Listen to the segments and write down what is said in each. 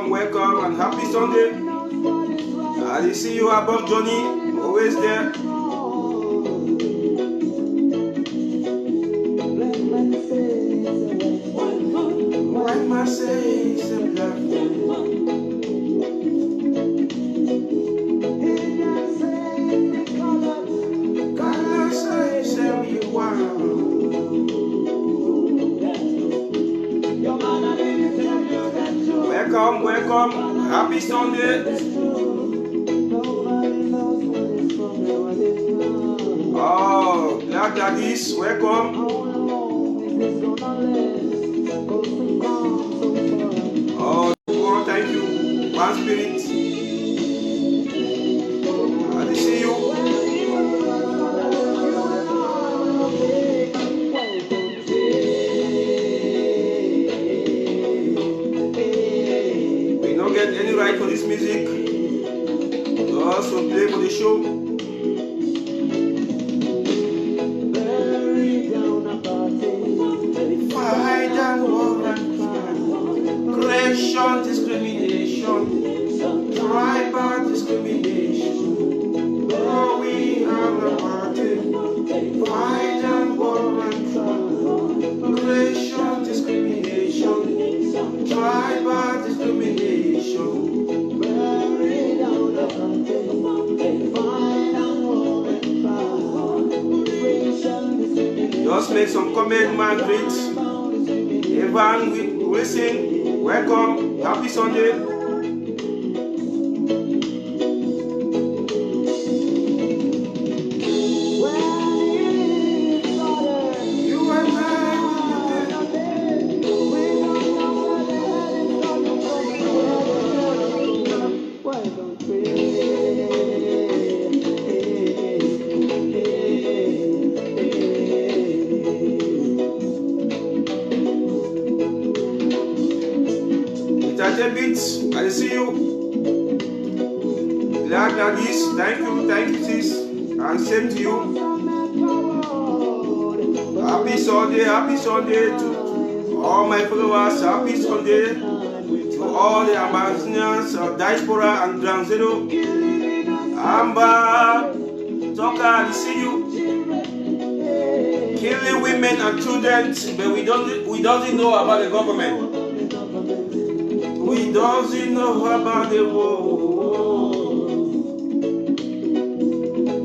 welcome, welcome, and happy Sunday. I see you above Johnny, always there. White man says a black man. Color says you are. Welcome, welcome, happy Sunday. Oh, glad that is, welcome. Oh, thank you, one spirit. I see you. We don't get any right for this music. We also play for the show. Fight and war and fight. Creation, discrimination, tribal discrimination. Oh, we have a party. Fight and war and fight. Creation, discrimination, tribal discrimination. Just make some comment, Margaret. Evan, listen. Welcome. Happy Sunday. You and Bits, I see you. Glad that is. Thank you, sis. And same to you. Happy Sunday to all my followers. Happy Sunday to all the ambassadors of diaspora and Transero. Amber, Tucker, I see you. Killing women and children, but we doesn't know about the government. We doesn't know about the war.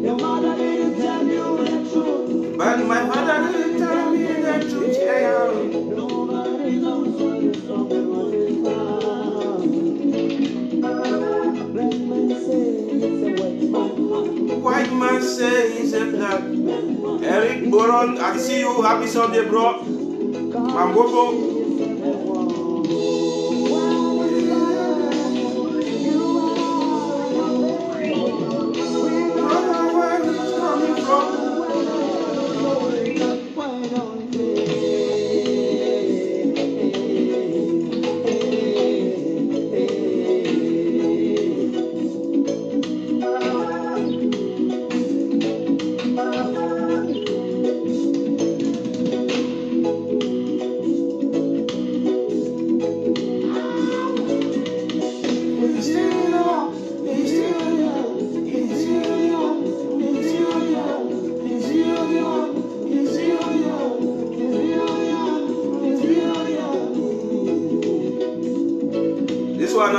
Your mother didn't tell you the truth, but my father didn't tell me the truth. Yeah. Nobody knows what is wrong and what is wrong. White man says a black man. Eric Boron, I see you. Happy Sunday, bro. Mambogo.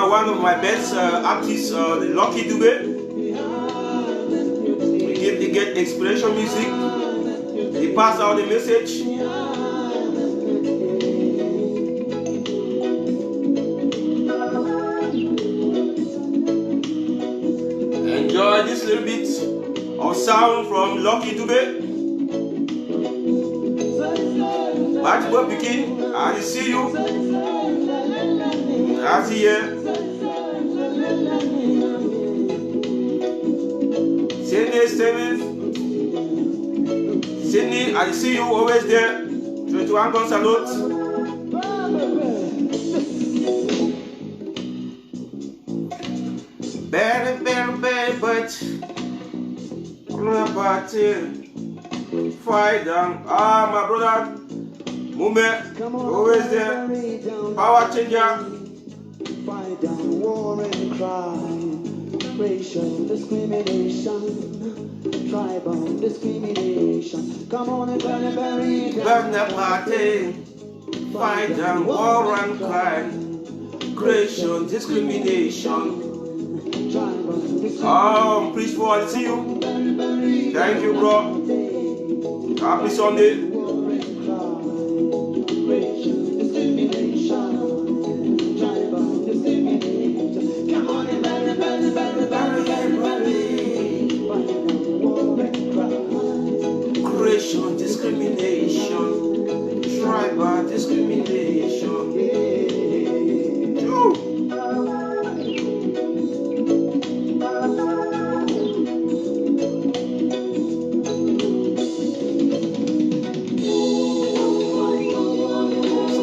One of my best artists, Lucky Dube. He get inspiration music. He pass out the message. Enjoy this little bit of sound from Lucky Dube. Batbo Pikin, I see you. As here. Sydney, I see you always there. 21 gun salute. Very, but party. Fight down. Ah, my brother. Mume, always there. Power changer. Fight down war and crime, racial discrimination, tribal discrimination. Come on and burn and bury it. Burn the party. Fight down war and crime, creation, discrimination. Oh, please for I see you. Thank you, bro. Happy Sunday. Creation, discrimination, tribal discrimination.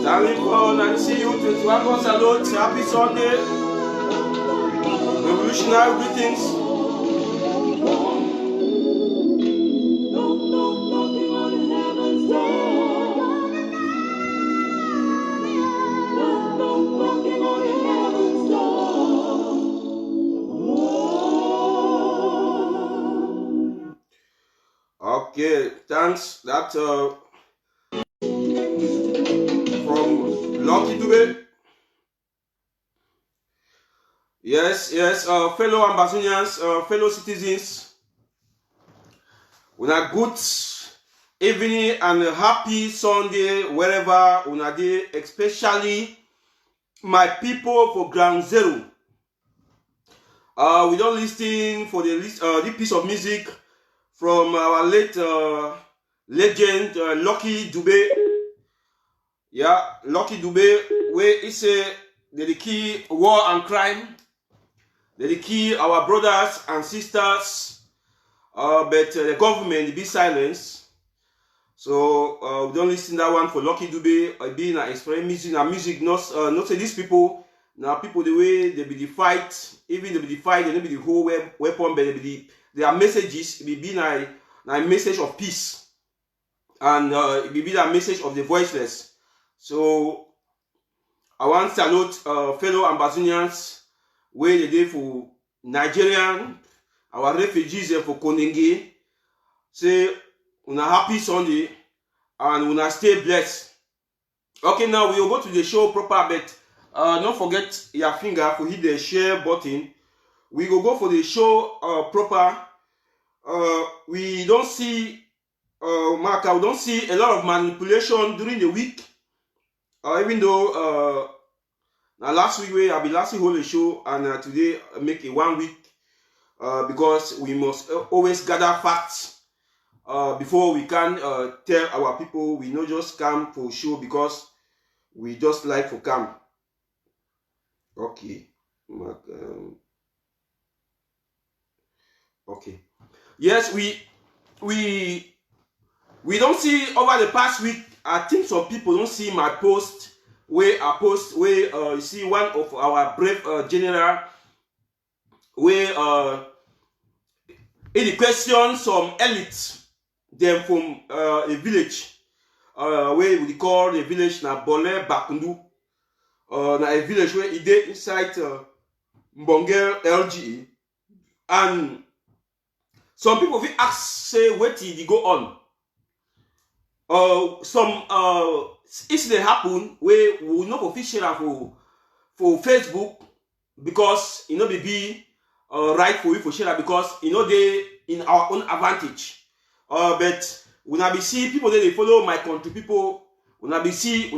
Stanley Paul and see you 21 salute. Happy Sunday. Revolutionary greetings. Okay, thanks. That from Lucky Dube. Yes, fellow Ambazonians, fellow citizens, una good evening and a happy Sunday wherever una dey, especially my people for Ground Zero. We don't listen for the piece of music from our late legend Lucky Dube. Yeah, Lucky Dube, where he say the key war and crime, the key our brothers and sisters, but the government be silenced. So we don't listen that one for Lucky Dube. Be na explain music, not say these people. Now people the way they be the fight, even they be the fight, they don't be the whole weapon, but they be their messages. It be na message of peace, and it be that message of the voiceless. So I want to salute fellow Ambazonians where they dey for Nigerian, our refugees for Konenge. Say una happy Sunday and una stay blessed. Okay, now we will go to the show proper, but don't forget your finger to hit the share button. We will go for the show proper. We don't see Marka, we don't see a lot of manipulation during the week. Even though last week I be last week hold the show, and today make it 1 week because we must always gather facts before we can tell our people. We not just come for show because we just like to come. Okay. Okay. Yes, we don't see over the past week. I think some people don't see my post where you see one of our brave general where in question some elites them from a village where we call the village na Bole Bakundu, na a village where it dey inside Mbongel LGE, and some people will ask say what did go on. Some incident happen where we will not official for Facebook because you know be right for you for share because you know they in our own advantage. But when I be see people that they follow my country people, when I will see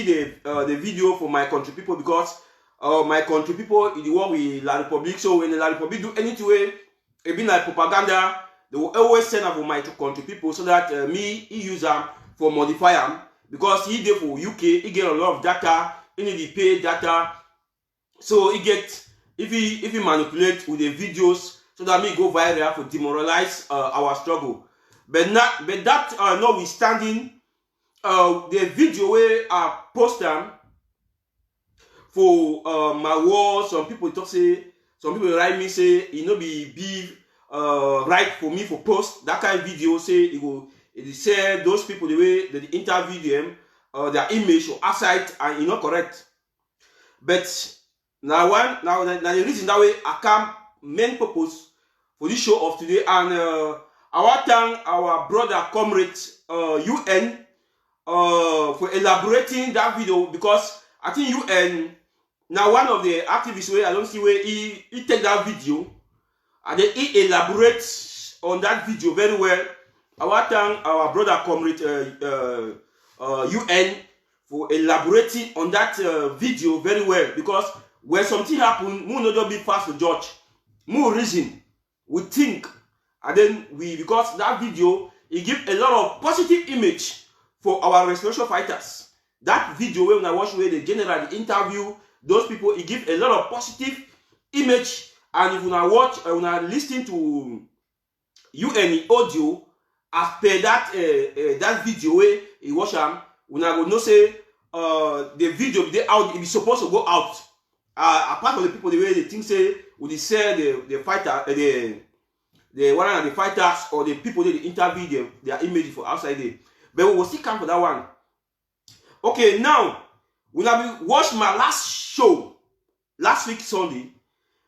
the video for my country people because my country people is the one with La Republique. So when the La Republique do anything way, it be like propaganda. They will always send out for my country people so that he use them for modify them because he there for UK, he get a lot of data, he need to pay data, so he get if he manipulate with the videos so that me go viral for demoralize our struggle. But that notwithstanding, the video where I post them for my wall, some people write me say it no be right for me for post that kind of video. Say it say those people the way they interview them, their image or aside and not correct. But now the reason that way I come main purpose for this show of today, and I want to thank our brother comrade UN for elaborating that video, because I think UN now one of the activists where I don't see where he take that video and then he elaborates on that video very well. I want to thank our brother comrade UN for elaborating on that video very well, because when something happen, we not just be fast to judge, more reason, we think, and then because that video it give a lot of positive image for our restoration fighters. That video when I watch where the general the interview those people, it give a lot of positive image, and if you now watch, when I listen to UN audio as per that that video where you watch them, when I go know say the video they out, it is supposed to go out. Apart from the people the way they think say when they say the fighter the one of the fighters or the people they interview their image for outside there, but we will still come for that one. Okay, now when I watch my last show last week Sunday,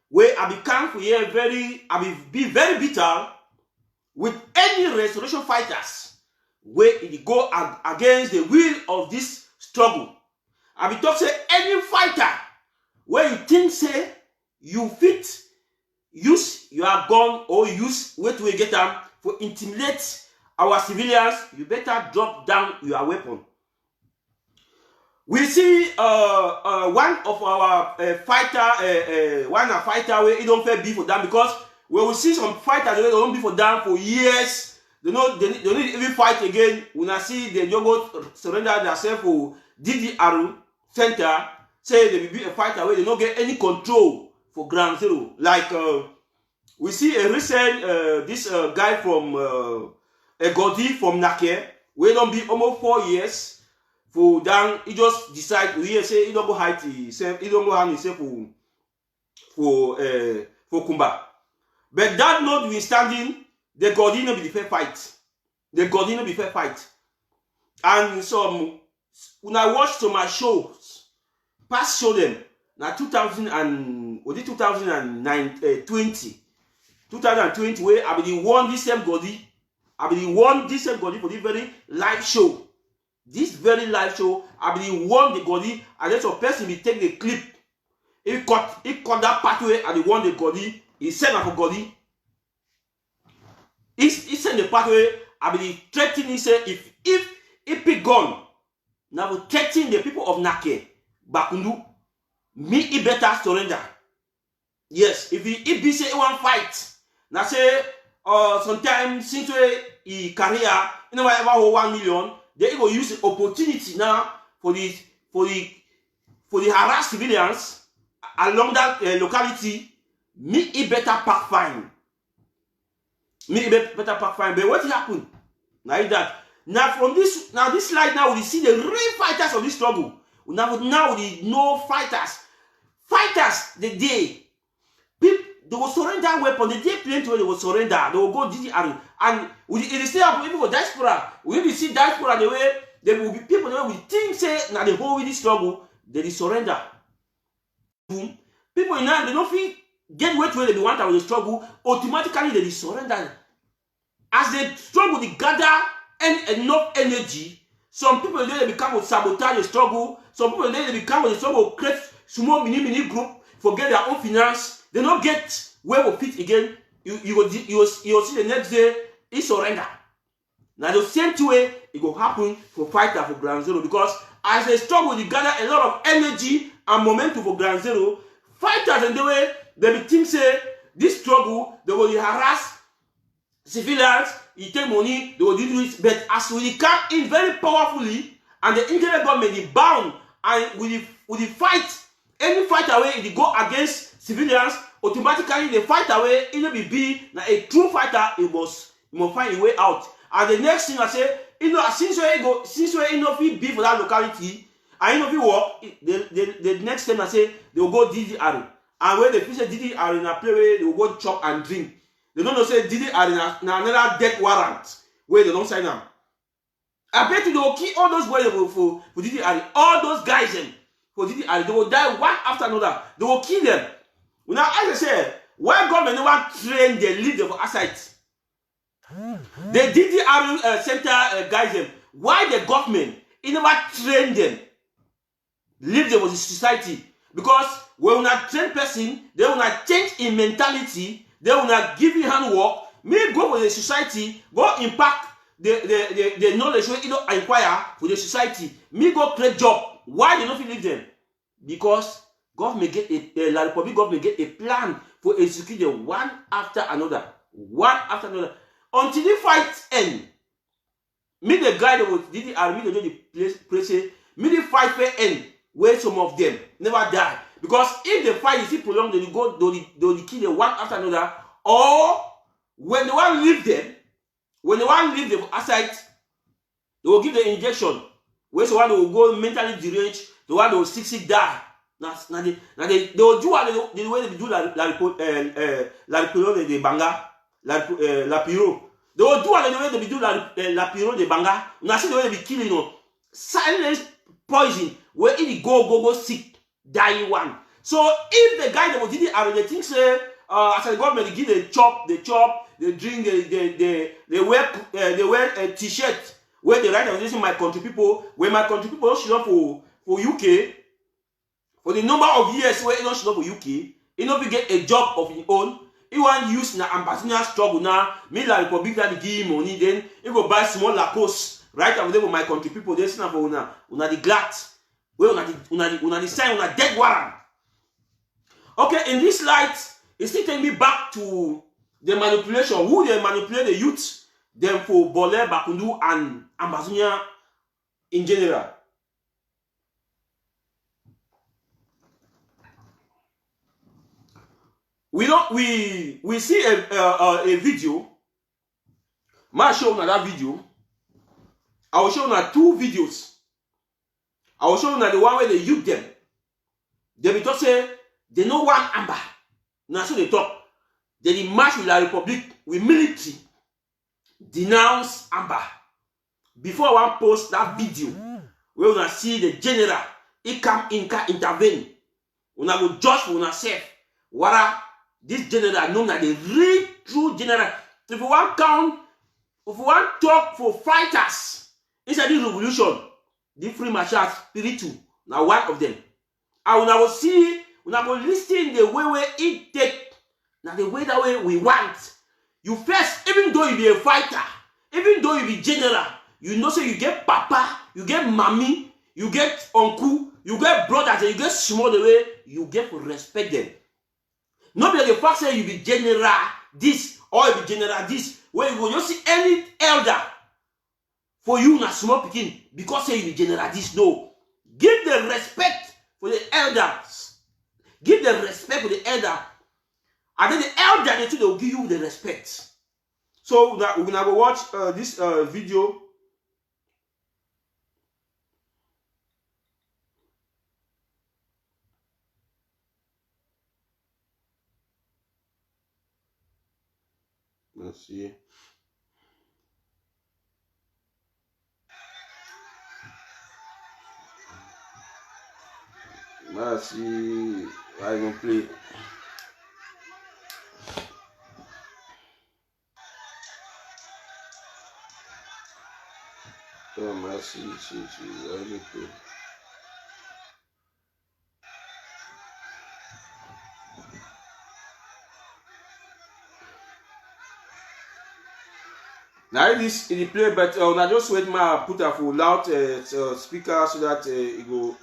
where I become for here I be very bitter with any restoration fighters where it go against the will of this struggle. I be talk say any fighter where you think say you fit use your gun or use way to get them for intimidate our civilians, you better drop down your weapon. We see one of our fighter where he don't fair be for them, because when we see some fighters they don't be for them for years, they don't even fight again. When I see the yogo surrender themselves for DDR center, say they will be a fighter where they don't get any control for ground zero. Like we see a recent this guy from Egodi from Nake, where don't be almost 4 years. For then he just decide he say he don't go hide himself, he don't go hide himself for Kumba. But that notwithstanding, the Godi no be the fair fight. The Godi no be fair fight. And so when I watch some my shows, past show them now 2009 2020 where I be the one this same Godi, I be the one this same Godi for this very live show. This very live show, I believe won the Godi, and then some person will take the clip. He cut that pathway and he won the Godi. He sent up for Godi. He sent the pathway. I believe threatening. He said if pick gun, now will threaten the people of Nake, Bakundu, me he better surrender. Yes, if he say he want fight, now say sometimes since he career, you know whatever 1 million. They will use the opportunity now for the harassed civilians along that locality. Me it better pack fine. Me it better pack fine. But what happened? Now that from this slide now we see the real fighters of this struggle. Now we no fighters. Fighters the day people they will surrender weapon. The day plenty where they will surrender. They will go DDR. And it is still happen even for diaspora. We will see diaspora the way there will be people the way we think say now the whole with this struggle they surrender. Boom. People in now they don't feel get weight where they want out of the struggle, automatically they surrender. As they struggle, they gather enough energy. Some people they become with sabotage the struggle. Some people they become with the struggle, create small mini group, forget their own finance. They don't get where will fit again. You will see the next day he surrender. Now the same way it will happen for fighter for ground zero, because as they struggle, they gather a lot of energy and momentum for ground zero. Fighters and the way they think say this struggle they will harass civilians, he take money, they will do it. But as we come in very powerfully, and the Indian government is bound, and with the fight, any fight away they go against civilians, automatically the fight away, it will be now a true fighter, he must find a way out. And the next thing I say, since we know if be for that locality, and if you work, the next thing I say, they will go DDR. And when they finish DDR in a play where they will go chop and drink. They don't know say DDR in another death warrant where they don't sign them. I bet you they will kill all those boys for DDR, all those guys them. for Didi and they will die one after another. They will kill them. Now, as I said, why government never train they leave them for outside? The DDR center guys them. Why the government never train them? Leave them for the society. Because when you not train person, they will not change in mentality, they will not give you handwork. Me go for the society, go impact the knowledge wey you don't acquire for the society. Me go create job. Why they don't leave them? Because government get La Republic government get a plan for execute them one after another. One after another. Until the fight end. Me the guy that was did the army, they do the place, me the fight fair end where some of them never die. Because if the fight is still prolonged, they go they kill them one after another, or when they want to leave them, when they want to leave them aside, they will give the injection. Where someone will go mentally deranged, the one will sick die. Now they will do what the way they do la Piro de Banga, la Piro. They will do what the way they do la Piro de Banga. Now see the way they be killing, you know, silence poison where it go sick, die one. So if the guy that was did it, they think say as the government they give they chop, they drink, they wear a t-shirt where they write this in my country people, where my country people should up for UK, for the number of years where you don't should up for UK, you know, get a job of his own. He want use na ambassador struggle now, me la Republic that give him money, then he go buy small Lacoste, right over there with my country people, they say for una the glass, where una the sign, una dead warrant. Okay, in this light, it still take me back to the manipulation, who they manipulate the youth, them for Bole, Bakundu, and Ambazonia in general. We see a video. Ma show you that video. I will show you two videos. I will show you the one where they youth them. They be talk say they know one Amba. Now so they talk. They march with La Republic with military. Denounce Amba. Before I want post that video, we will see the general. He come in, can intervene. We will go judge for yourself. What this general known as the real true general. If you want count, if you want talk for fighters inside this revolution, the free martial spiritual, now one of them. I will now see, we now go listen the way it take, now the way that way we want. You first, even though you be a fighter, even though you be general, you know say you get papa, you get mommy, you get uncle, you get brothers, and you get small the way you get to respect them. Not be the fact say you be general this or you be general this, where you go just see any elder for you na small pikin because say you be general this. No, give the respect for the elders. Give the respect for the elder, and then the elder they too they will give you the respect. So now we're gonna go watch this video. Let's see. Let's see. I gonna play. Let's see. I gonna play. Now this in the play, but I just wait my put a full loud speaker so that it go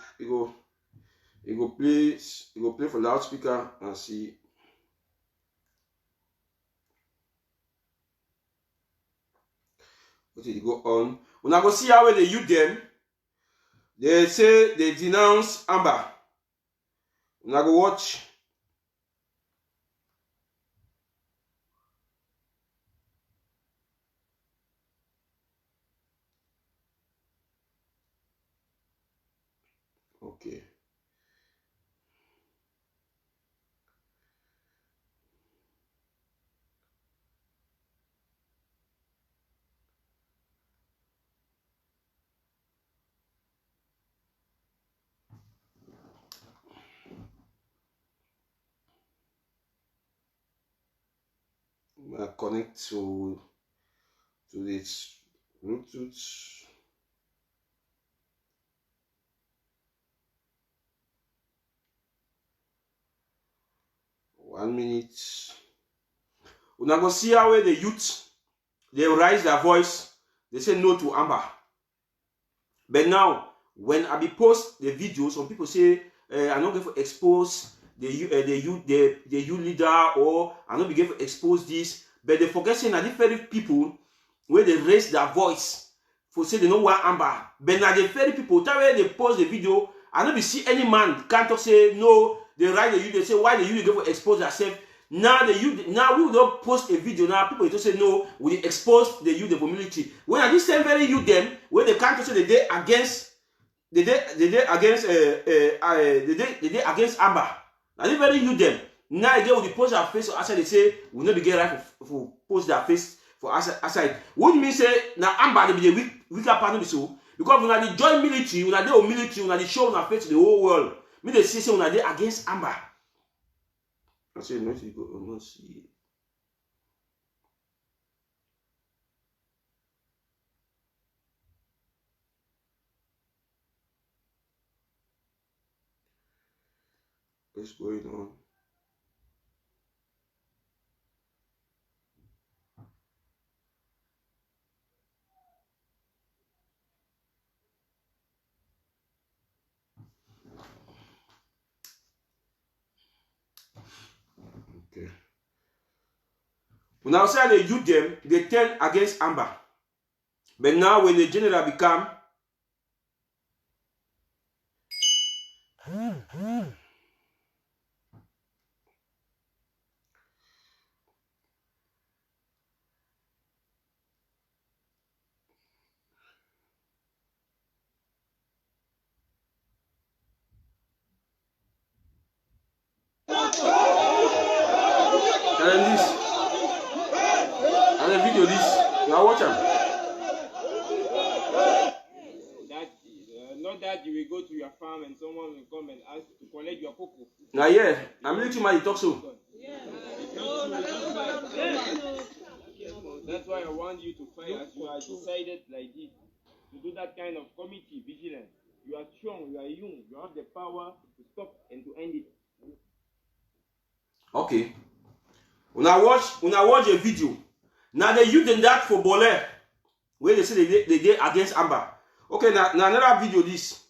play for loudspeaker and see. What did it go on? When I go see how they use them, they say they denounce Amba. When I go watch. Okay. connect to this Bluetooth. One minute. Una go see how the youth they raise their voice. They say no to Amber. But now, when I be post the video, some people say I'm not going to expose the youth leader, or I'm not going to expose this. But they forget saying that the very people where they raise their voice for say they know what Amber. But now the very people that way they post the video, I don't be see any man can't talk say no. They write the youth. They say why the youth going to expose themselves. Now the youth, now we don't post a video. Now people just say no, we expose the youth of military. When are these same very youth them where they can't say the day against the day against Amber. Now they very youth them. Now again with the post their face outside they say we not be get right for post their face for outside. What do you mean say now Amber they be the weaker partner so because when they join military, when they military, when they show their face to the whole world, me they say when they against Amber. I say no, you go not see. What's going on? Okay. Now say they youth them, they turn against Amber. But now when the general become and this and the video this you are watching. Not that you will go to your farm and someone will come and ask to collect your cocoa. Now yeah, I'm military man. You talk so. That's why I want you to fight as you are decided like this to do that kind of committee vigilance. You are strong, you are young, you have the power to stop and to end it. Okay. When I watch a video, now they use that for Bole, where they say they did against Amber. Okay, now another video this.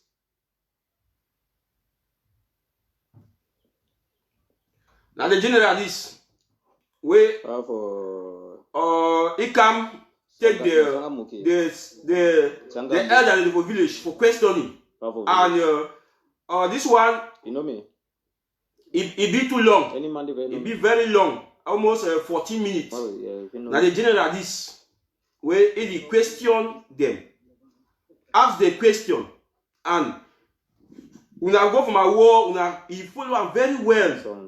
Now the general this, where he come take the elderly of the village for questioning, and this one You know me? it be too long. Any man they It be very long, almost 14 minutes. Oh, yeah, you know. Now the general this, where he question them, ask the question, and when I go for my war, he follow them very well.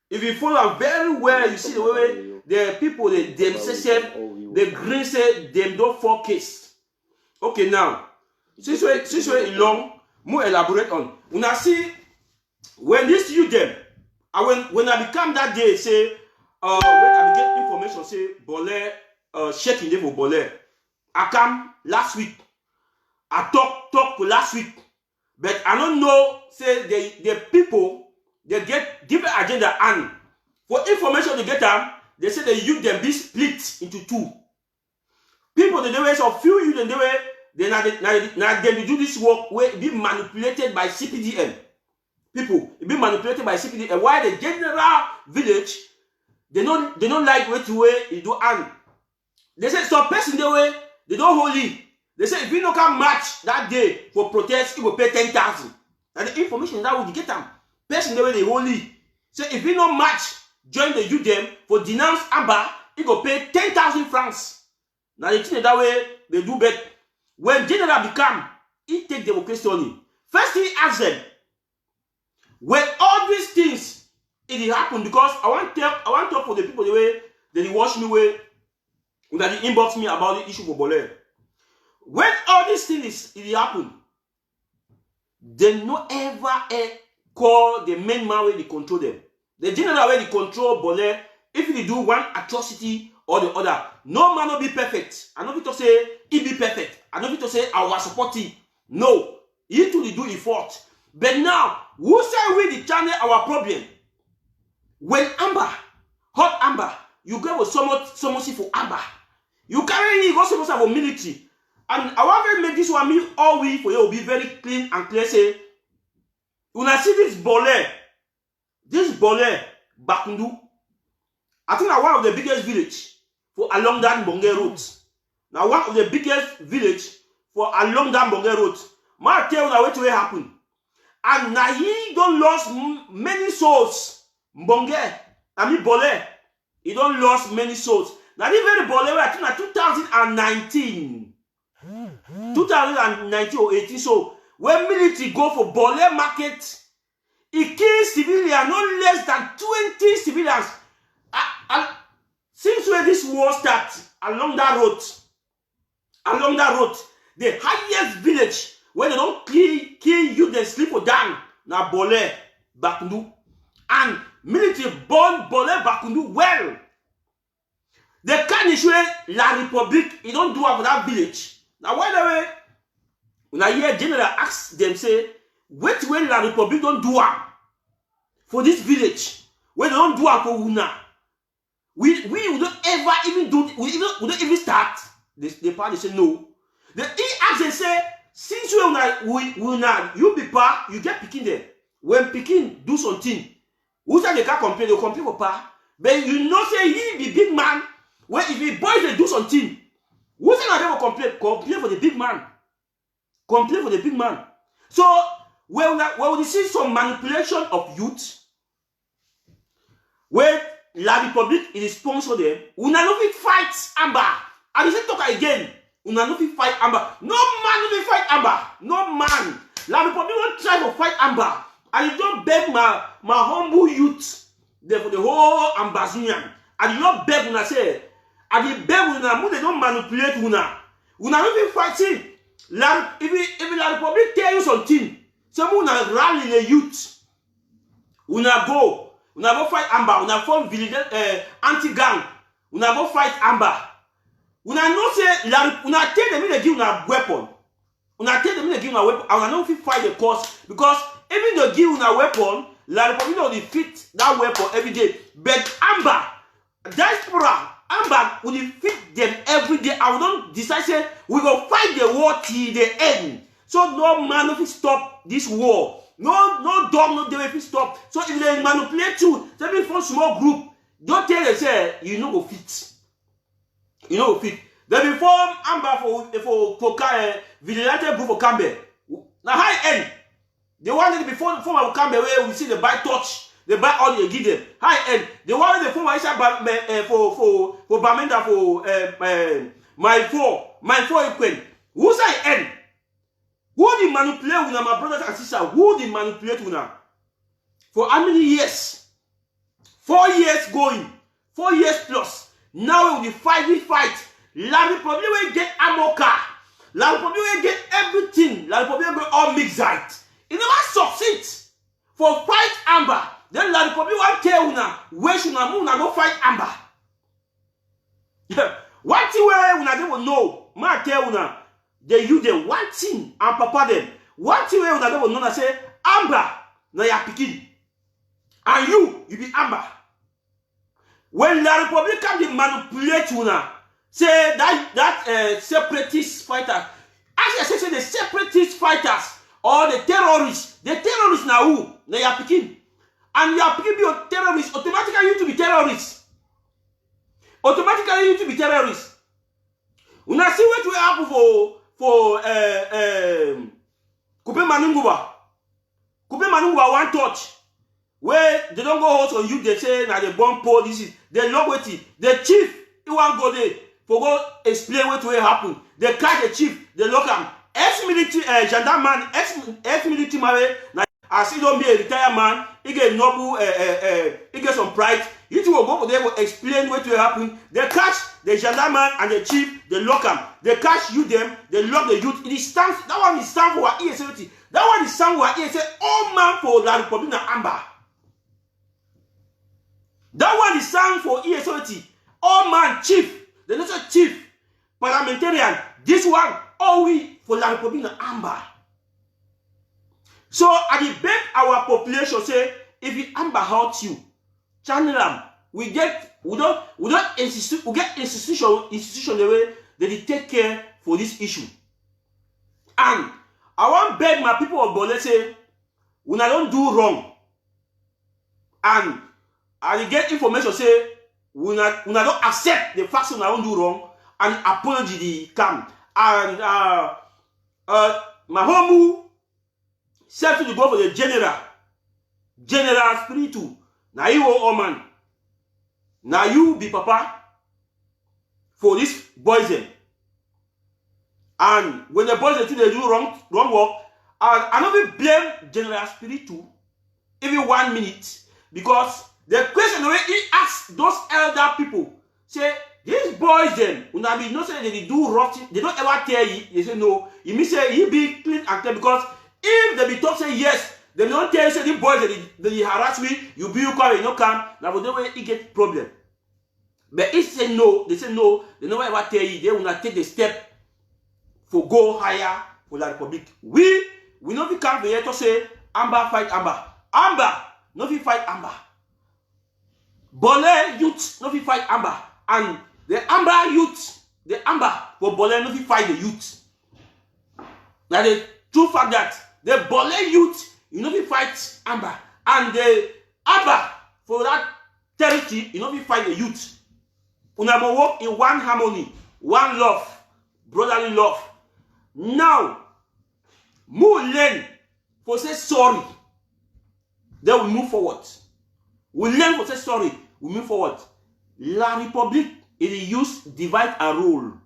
If you follow them very well, you see the way the people they themselves, the green say them don't focus. Okay, now since we long, more elaborate on. When I see when this you them, when I become that day say when I get information say Bole shaking them for Bole. I come last week. I talk last week, but I don't know. Say the people they get different agenda, and for information to get them, they say they use them be split into two. People the way so few you the way they now they do this work where it be manipulated by CPDM. People it be manipulated by CPDM. Why the general village they don't like way to way it do and they say some person the way they don't holy. They say if you no can match that day for protest, you will pay 10,000. And the information that would get them. Person the way they holy. Say if you no match, join the youth them for denounce Amber, you go pay 10,000 francs. Now the thing that way they do bet. When general become, he take democracy only. First he ask them, when all these things it happen because I want to talk for the people the way they watch me way that they inbox me about the issue for Bole. When all these things it happen, they no ever call the main man where they control them. The general where they control Bole, if you do one atrocity or the other, no man will be perfect. I know to say he be perfect. I know to say I was supporting. No, he to do effort. But now, who say we the channel our problem? When Amber, hot Amber, you go with so much for Amber. You carry go so much for military. And I want to make this one mean all we for you will be very clean and clear. Say, when I see this bole, Bakundu, I think now one of the biggest village for along that Mbonge road. Now one of the biggest village for along that Mbonge road. My tell you what will happen. And now he don't lost many souls. Mbonge, I mean Bole, he don't lost many souls. Now this very Bole, I think na 2019. 2019 or 18. So when military go for Bole market, he kills civilians, no less than 20 civilians. Since when this war starts along that road, the highest village where they don't kill you, they sleep or down. Now Bole, Bakundu. And military born Bole Bakundu well. The kind of La Republique, he don't do for that village. Now, by the way, when I hear General ask them, say, what way La Republique don't do for this village? When they don't do for Una, we don't ever even do, we don't even start. The party say no. He ask they say, since you be pa, you get picking there. When picking do something, who say they can't complain, they'll complain for pa. But you know say he be big man. When if the boys they do something, who say they will complain? Complain for the big man. Complain for the big man. So when we see some manipulation of youth, where La Republique is sponsor them, we not fit fight Amber. And he said talk again. We not fit fight Amber. No man will fight Amber. No man. La Republique won't try to fight Amber. And he don't beg my humble youth there for the whole Ambazonian. And he don't beg when I say, and he beg when they don't manipulate una. Una not fit fighting. If La Republique tell you something, someone rally the youth. Una go fight Amber. Una form village anti-gang. Una go fight Amber. Una no say una tell them they give una weapon. Una tell them they give una weapon. And una no fit fight the cause because even though give una weapon, La Republique don't defeat that weapon every day. But Amber, diaspora, Amber will defeat them every day. I will not decide say we go fight the war till the end. So no man will stop this war. No dog, no devil will stop. So if they manipulate you, tell me for small group, don't tell them say you know go fit. You know go fit. They will form Amber for vigilante group for Campbell. Now high end. They wanted before the form of Campbell where we see the buy touch. They buy all they give them. High end. They wanted the form of for Bamenda for my four equipment. Who's high end? Who did manipulate una, my brothers and sisters? Who did manipulate una? For how many years? 4 years going. 4 years plus. Now we fight. La Republique will get ammo car. La Republique will get everything. La Republique will all mix it. It never succeeds. For fight Amber. Then La Republique will tell una where should una move go fight Amber. One thing where una they will know. Ma tell una. They use the one thing and papa them. One thing where they will know and say, Amber, now you are picking. And you be Amber. When La Republique come to manipulate you now, say that separatist fighter, actually say the separatist fighters or the terrorists now who? Now you are picking. And you are picking be a terrorist, automatically you to be terrorists. Automatically you to be terrorists. When I see what will happen for Kupe Manunguba one touch where they don't go host on you, they say now they bomb Paul, this is they love waiting. The chief he won't go there for go explain what will happen. They catch the chief, they lock him. Ex-military gendarme man, ex-military man, as he don't be a retired man, he get noble, he get some pride. He will go there will explain what will happen. They catch the gendarme man and the chief, they lock him. They catch you them, they lock the youth. It is stand, that one is stand for our ESLT. That one is stand for our ESL. All man for La Republique Amber. That one is stand for ESOT. All man chief. The national chief. Parliamentarian. This one, all we for La Republique Amber. So I beg our population say, if the Amber hurt you, channel them. We get institution the way that they take care for this issue. And I want beg my people of Bole say, when I don't do wrong, and I get information say, when I don't accept the facts when I don't do wrong, and apology the come. And my home said to go for the general spiritu. Now you all man. Now you be papa for this boys. And when the boys they do wrong work, I don't blame General Spiritu even 1 minute, because the question the way he asks those elder people, say these boys them when I be no say they do rough, they don't ever tell you, they say no, you mean say he be clean and clear, because if they be talk say yes, they don't tell you say these boys they harass me, you be you come, you no come, now for the way he get problem. But if say no, they say no, they never ever tell you, they will not take the step for go higher for La Republique. We no be come here to say Amber fight Amber. Amber no fit fight Amber. Bole youth no fit fight Amber. And the Amber youth, the Amber for Bole no fit fight the youth. Now the true fact that the Bole youth you no fit fight Amber, and the Amber for that territory you no fit fight the youth. Una mo work in one harmony, one love, brotherly love. Now, more learn for say sorry. Then we move forward. We learn for say sorry. We move forward. La Republique is use divide and rule.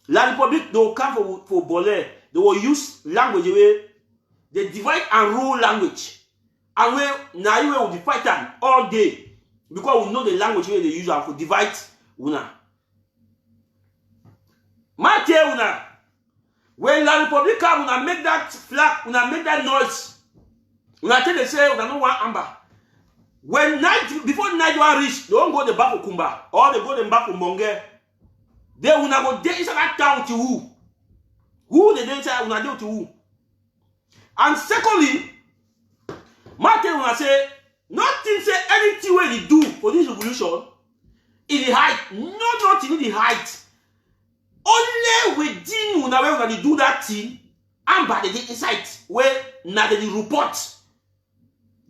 La Republique they will come for Bole. They will use language where they divide and rule language. And where now you will fight them all day, because we know the language where they use for divide una. Mate una. When La Republique come, una make that flag, una make that noise. Una tell they say una no want Amber. When night before night one reach, they don't go the back of Kumba or they go the back of Monge. They una go there inside that town to who? Who they dey inside una dey to who? And secondly, Mate una say nothing say anything where they do for this revolution in the height, nothing in the height. Only within una where they do that thing, Amber they get inside where now they report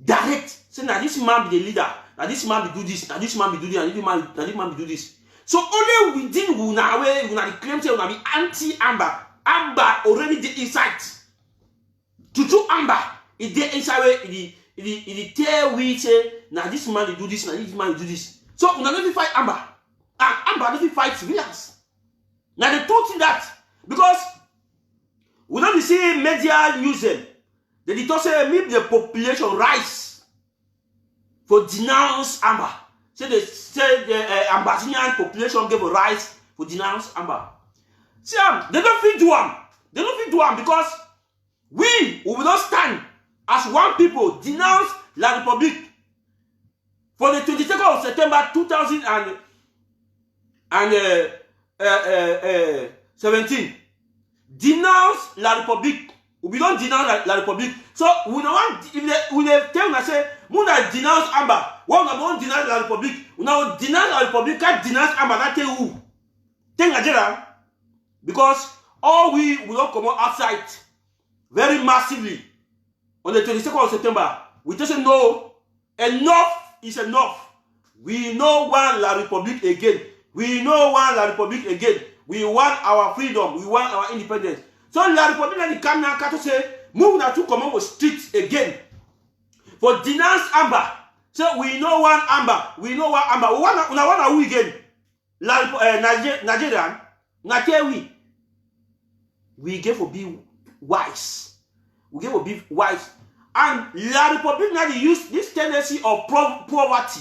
direct. Say now this man be the leader, now this man be do this, now this man be do this, and this man be do this. So only within una where una claim say una be anti-Amber. Amber already the inside. To do Amber, it the inside where it tell we say now this man they do this, now this man they do this. So una no fight Amber, and Amber no fight civilians. Now the truth in that, because we don't see media using, they don't say make the population rise for denounce Amber. Say the Ambazonian population give a rise for denounce Amber. See, they don't fit do them. They don't fit do them because we will not stand as one people denounce La Republique for the 22nd of September 2017. Denounce La Republique. We don't denounce La Republique. So we don't want if they tell us say we don't denounce Amber. What we don't denounce La Republique. We don't denounce La Republique. Can't denounce Amber. That tell who? Tell Nigeria. Because all we will not come outside very massively on the 22nd of September. We just say no. Enough is enough. We no want La Republique again. We no want La Republique again. We want our freedom. We want our independence. So La Republique and the Canada to say, move now to come up with streets again. For denounce Amber. So we no want Amber. We no want Amber. We want who again? Nigerian. Nigerian. We get for be wise. We get for be wise. And La Republique now they use this tendency of poverty.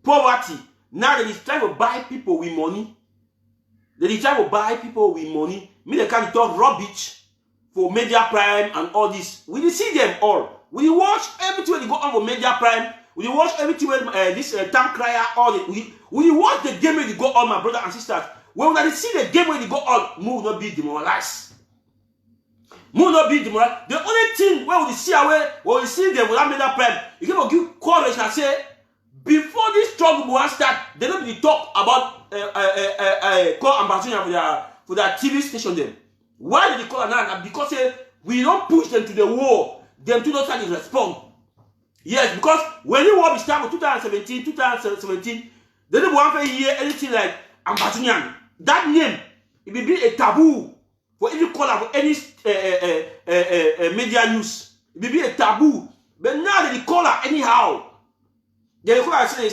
Poverty. Now they try to buy people with money. They try to buy people with money. Me they can't talk rubbish for Media Prime and all this. We see them all. We watch everything when they go on for Media Prime we watch everything when this tank crier, all the we watch the game when they go on, my brother and sisters. When we see the game when they go on, move not be demoralized. Move not be demoralized. The only thing where we see away, when we see them without that prime, you can give courage and say, before this struggle will start, they don't be talk about call ambassador for their TV station them. Why did they call now? Because we don't push them to the war. Them to not start to respond. Yes, because when the war started in 2017, they don't want to hear anything like Ambazonian. That name, it will be a taboo for any caller for any media news. It will be a taboo. But now they call her anyhow. They call her say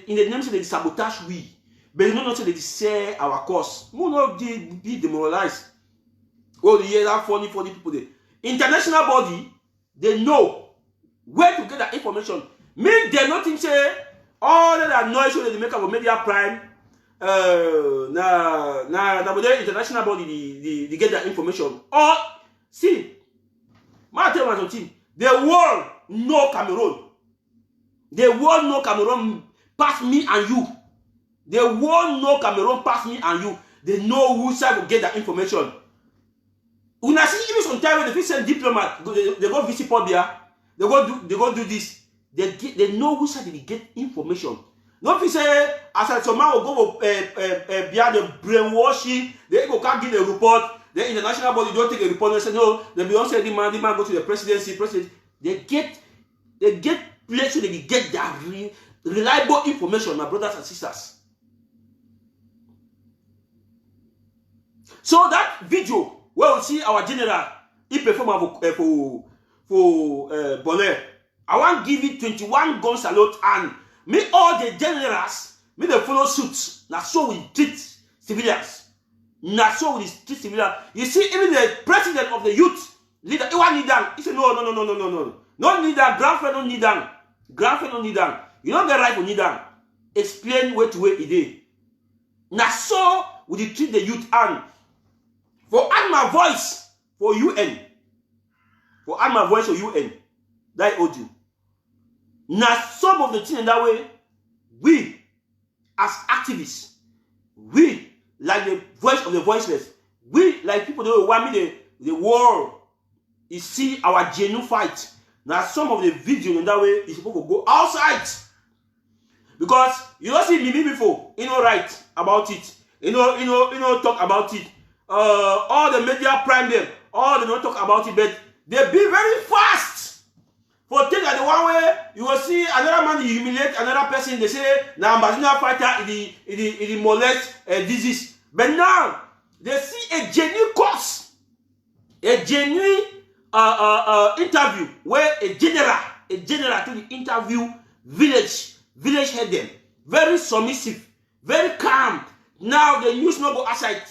in the name say they sabotage we. But they don't say they say our cause. We not be demoralized. Oh, the year that funny people there. International body, they know where to get that information. Make them not think say all that noise they make about media prime. The international body they get that information. Or see, my tell my team, the world know Cameroon. The world know Cameroon past me and you. The world know Cameroon past me and you. They know who side will get that information. When I see even sometimes when they send diplomat, they go visit Pobia, they go do this. They know who side they get information. Not if say as some man will go behind the brainwashing, they go can't give a report. The international body don't take a report and say no. They don't say the man go to the presidency. They get place where they get that reliable information, my brothers and sisters. So that video where we see our general, he perform for Bonner. I want to give it 21 gun salute and me all the generals, me they follow suits. Now so we treat civilians. Now so we treat civilians. You see, even the president of the youth leader, he want need them. He said no. No need them. Grandfather don't need them. Grandfather don't need them. You don't get right for need them. Explain way to way it is. Now so we treat the youth and for add my voice for UN. For add my voice for UN. That I owed you. Now some of the things in that way, we as activists, we like the voice of the voiceless, we like people that want me the world is see our genuine fight. Now some of the video in that way is supposed to go outside. Because you don't see me before, you know right about it. You know talk about it. All the media prime them, all they don't talk about it, but they be very fast. For take that the one way you will see another man humiliate another person. They say now Ambazonian fighter it molest disease. But now they see a genuine cause, a genuine interview where a general to the interview village head them very submissive, very calm. Now the news not go outside.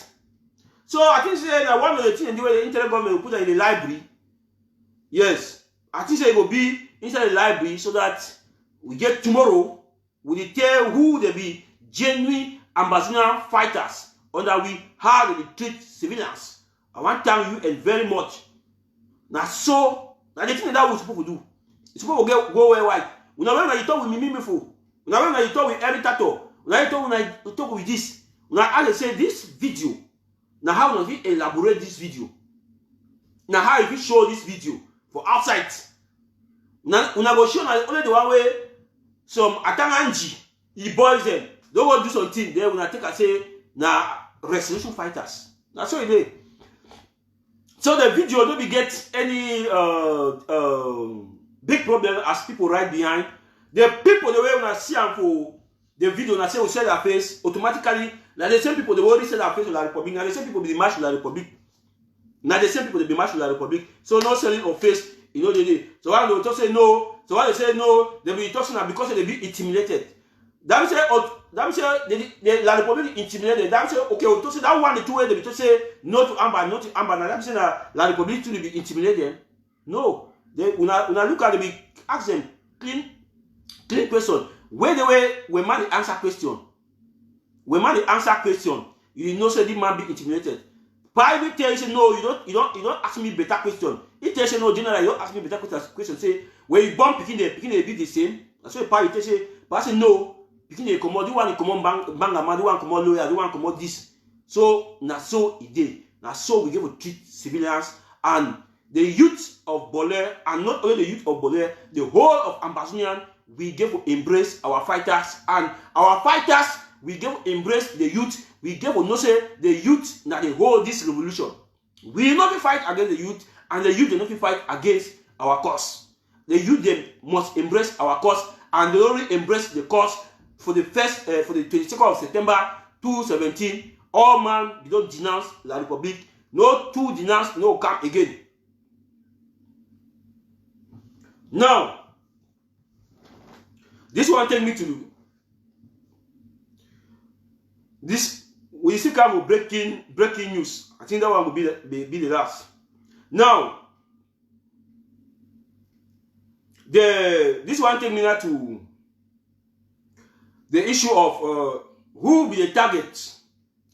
So I think say that one of the things the way the internet government will put it in the library. Yes. I think it will be inside the library so that we get tomorrow, we tell who they be genuine Ambazonian fighters under we how they treat civilians. I want to thank you very much. Now so, now the thing that we're supposed to do, it's supposed to go worldwide. When you talk with me before, when you talk with every tattoo, when you talk with this, when I say this video, now how does we elaborate this video? Now how if we show this video for outside? Now go show only the one way some Atanganji, he boys them. Don't go do something there when I take and say now resolution fighters. That's so it is. So the video don't be get any big problem as people right behind. The people the way when I see them for the video and I say we sell their face automatically. Now the same people they already sell their face to La Republic. Now the same people be the match to La Republic. Now the same people they be match to La Republic. So no selling of face, you know they did. So why they just say no? So why they say no? They be talking now because they be intimidated. That say the La Republic intimidated. That say okay, to say that one the two way they be to say no to Amba, no to Amba. Now that say that La Republic to be intimidated. No, they when I look at them, be ask them clean question. Where the way when man answer question. When man answer question, you know say the man be intimidated. Private tell you say no, you don't ask me better question. It tells you no general, you don't ask me better question. Say when you born picking they be the same. That's why party say, but say no, because they come out, you want to come on bang a man, you want to come on lawyer, you want to come on this. So, na so it did. Now, so we give to treat civilians and the youth of Bole, and not only the youth of Bole, the whole of Ambazonian, we give to embrace our fighters, and our fighters, we give to embrace the youth, we give to know say the youth that they hold this revolution. We not fight against the youth, and the youth they not fight against our cause. The youth they must embrace our cause, and they only embrace the cause for the 22nd of September 2017. All man, they don't denounce La Republic. No two denounce, no come again. Now, this one take me to this. We still come with breaking news. I think that one will be the last. Now, this one take me now to the issue of who will be the target.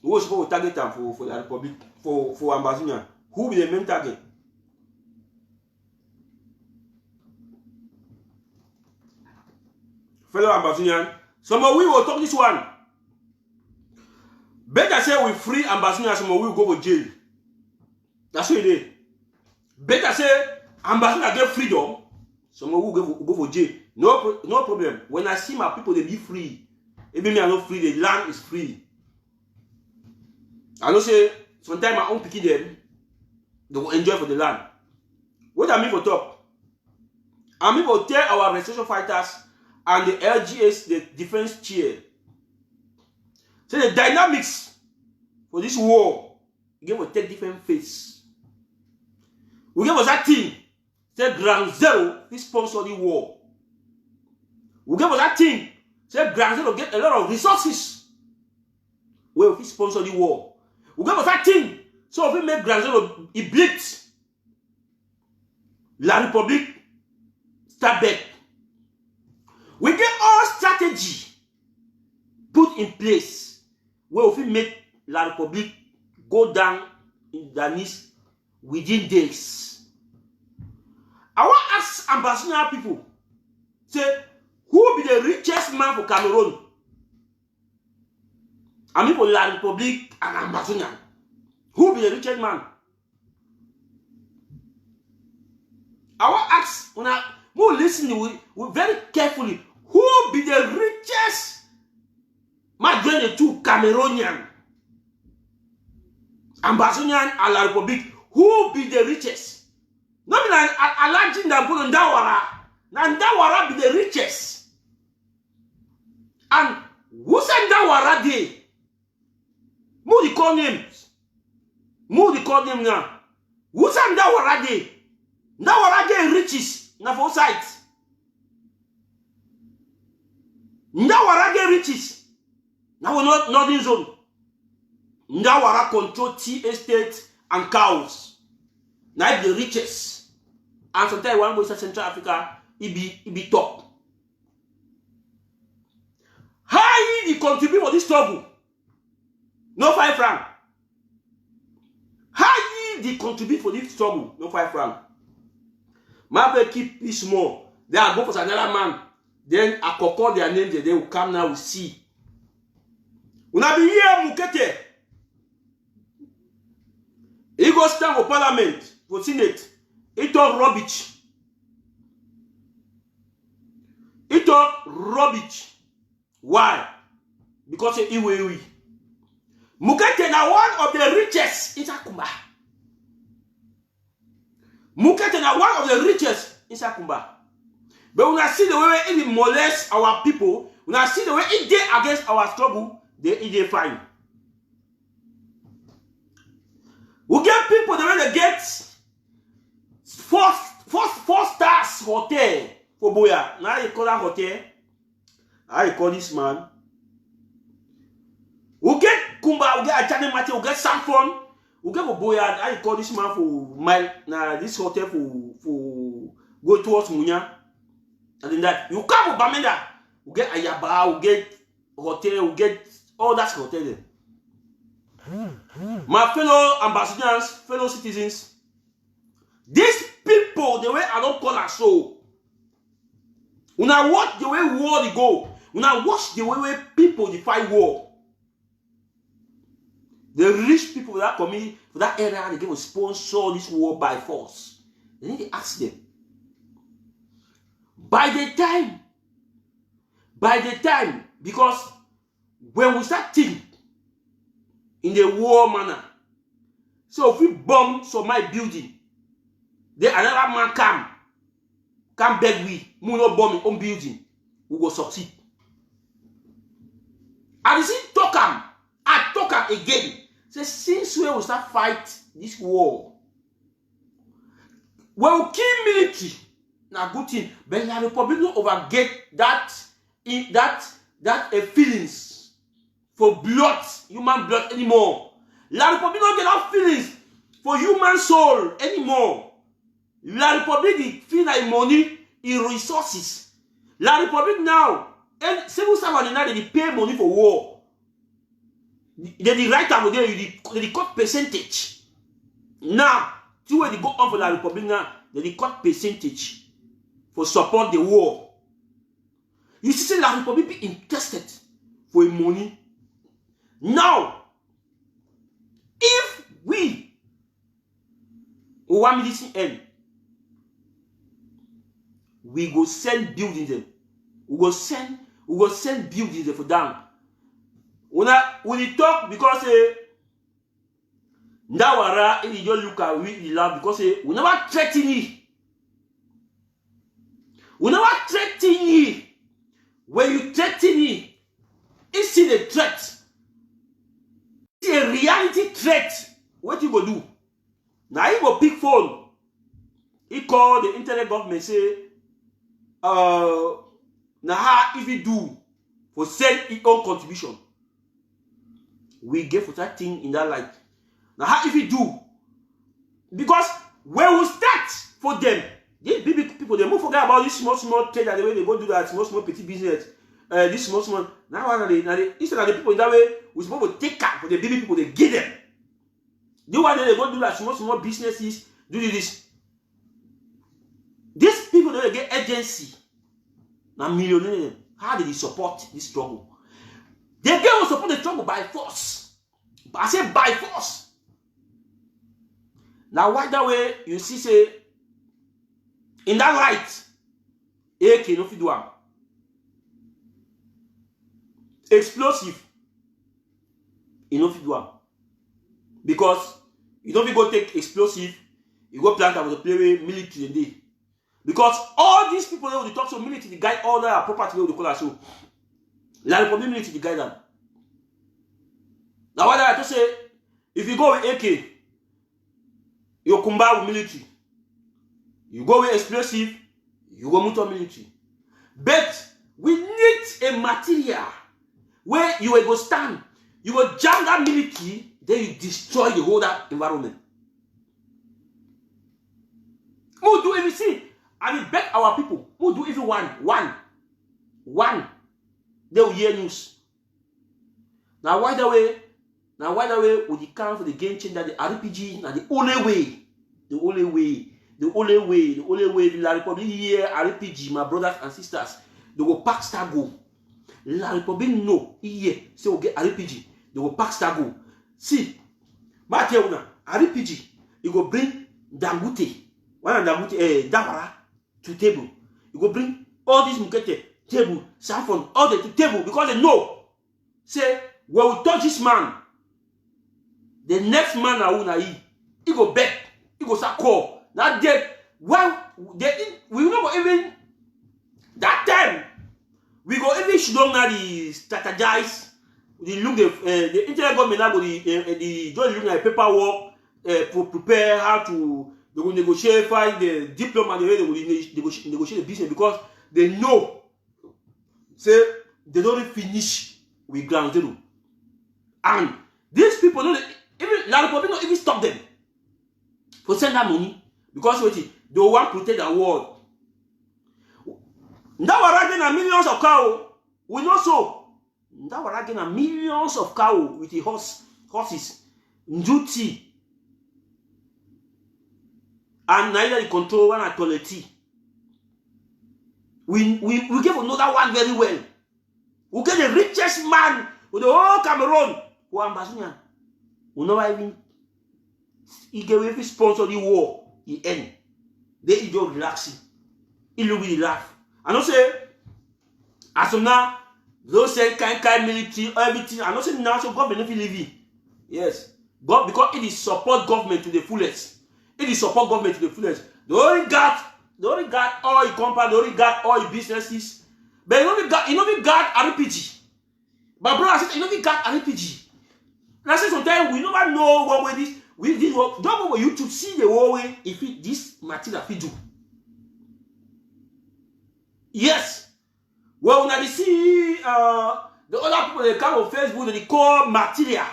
Who is supposed to target them for the Republic, for Ambazonian? Who will be the main target? Fellow Ambazonian, some of we will talk this one. Better say we free Ambazonian, some of we will go to jail. That's what it is. Better say Ambazonian get freedom, some of we will go for jail. No problem. When I see my people, they be free. Even me, I not free. The land is free. I know say sometimes my own picking them, they will enjoy for the land. What I mean for top? I mean for tell our resistance fighters and the LGS, the defense chair. So the dynamics for this war, we will take different face. We give us that thing, say Ground Zero, this sponsor the war. We give us that thing, say Ground Zero get a lot of resources. Where we sponsor the war. We give us that thing, so if we make Ground Zero, it bleeds. La Republic start back. We get all strategy put in place where if we make La Republic go down in the knees within days. I want to ask Ambazonian people, say, who will be the richest man for Cameroon? I mean for La Republic and Ambazonian. Who will be the richest man? I want to ask, when I listen very carefully, who will be the richest man join the two Cameroonian, Ambazonian and La Republic? Who will be the richest? Not be like Alaji Ndampo Ndawara. Ndawara be the richest. And who said Ndawara dey? Who the call names? Who the call name now? Who said Ndawara dey? Ndawara dey riches na for side. Ndawara dey riches. Now not northern zone. Ndawara control tea estate and cows. Now the richest. And sometimes one goes to Central Africa, it be top. How he contribute for this trouble? No 5 francs. How he contribute for this trouble? No 5 francs. Maybe keep it small. Then I go for another man. Then I call their names. They will come now. We see. We not be here, Mukete. He go stand for parliament, for senate. He talk rubbish. He talk rubbish. Why? Because he will. Mukete na one of the richest in Sakumba. Mukete na one of the richest in Sakumba. But when I see the way he molest our people, when I see the way he did against our struggle, they fine. We get people the way they get four stars hotel for Boya. Now you call that hotel. How you call this man? We get Kumba, we get Achane Mate, we get Sanfon, we get for Boya. How you call this man for my this hotel for go towards Munya? And then that you come for Bamenda, we get Ayaba, we get hotel, we get all that hotel there. My fellow ambassadors, fellow citizens, these people, the way I don't call us so, Una watch the way war dey go. Una watch the way people dey fight war. The rich people for that community, for that area, they give a sponsor this war by force. They need to ask them. By the time, because when we start thinking in the war manner, so if we bomb some my building, then another man come beg we no bomb his own building, we go succeed. And you see, I talk am again. Say since when we start fight this war, when we kill military, na good thing, but the Republic don't overget that feelings for blood, human blood anymore. La Republic don't get that feelings for human soul anymore. La Republic feel like money in resources. La Republic now, and civil servants now they pay money for war. They write down there they cut percentage. Now, two way they go on for La Republic now, they cut percentage for support the war. You see, La Republic be interested for money. Now, if we want medicine end, we go send buildings them. We go send buildings them for down. When they talk because Ndawara if you just look at we laugh because we never threaten it. We never threaten it. When you threaten it, it's still a threat. It's a reality threat. What you go do? Now you go pick phone. He call the internet government say, now how if you do for send its own contribution. We get for that thing in that light. Now how if you do? Because when we start for them, these big people, they won't forget about this small trade and the way they go do that small petty business. This small. Now instead of the people in that way, we're supposed to take care for the big people, they give them. The one they go do that small businesses, do this. These people don't get agency. Now millionaires, how do they support this struggle? They get support the struggle by force. I say by force. Now why that way you see say in that light, AK no fit do am. Explosive, you no fit do am. Because you don't fit go take explosive, you go plant am with the play with military dey. Because all these people wey dey talk so military dey guide all their property wey dey call am so. La Republic military dey guide them. Now what I to say, if you go with AK, you combat with military. You go with explosive, you go motor military. But we need a material where you will go stand, you will jam that military, then you destroy the whole that environment. Who do everything? And we beg our people, who do even one. They will hear news. Now why that way would you come for the game changer, the RPG, now the only way. The only way La Republic here, RPG, my brothers and sisters, they will pack star go. La Republic no here, so we get RPG, they will pack star go. See, my tell you now, RPG, you go bring Dangote, Dawara to table. You go bring all these Mukete table, Samphon, all the table because they know. Say, when we touch this man, the next man he go back, he go start call. That day, well, we not even that time. We go even should not strategize. We look the internet government now go the just look at paperwork to prepare how to they will negotiate, find the diploma the way they will negotiate the business because they know say they don't finish with ground zero. And these people don't even La Republic don't even stop them for send that money because wait, they want to protect the world. That was again millions of cow. We know so. That was again millions of cow with the horses, duty, and neither the control one at toilet. We give another one very well. We get the richest man with the whole Cameroon for Ambazonian. We never even he gave every sponsor the war. He end. They just relaxing. He look really laugh. I don't say as of now, those say kind military, everything. I don't say now so government if living. Yes. God, because it is support government to the fullest. It is support government to the fullest. They only got all your company, they only got all your businesses. But you know got RPG. But brother, I said, you know got RPG. And I said sometimes we never know what way this work. Don't go on YouTube, see the whole way if this material fit do. Yes. Well, when I see the other people they come on Facebook, they call material.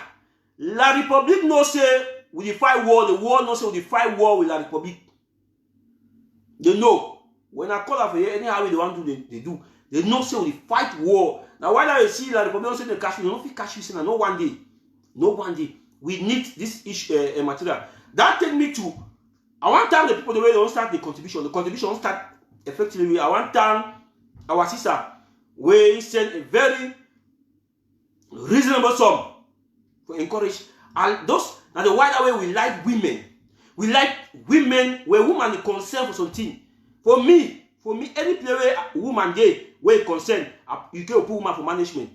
La République no say we fight war, the war no say we fight war with La République. They know. When I call up for here, anyhow they want to do, they do. They know say we fight war. Now why do you see La République no say they cash you? They don't fit cash you say no one day. No one day. We need this issue material. That take me to I want to tell the people the way they don't start the contribution. The contribution don't start effectively. I want to tell our sister we send a very reasonable sum for encourage. And those now the wider way we like women. We like women where woman is concerned for something. For me, any player where woman day where concerned, you can put woman for management.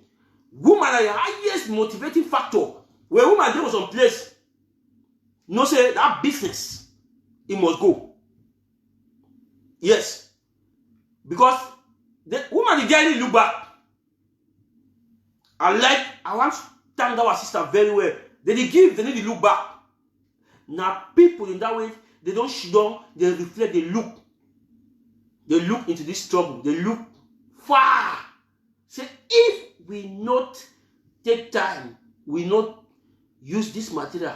Woman are the highest motivating factor. Where woman day was on place, no say that business, it must go. Yes. Because the woman is daily look back. I want to thank our sister very well. They need to look back. Now people in that way, they don't sit down, they reflect, they look. They look into this struggle, they look far. Say if we not take time, we not use this material,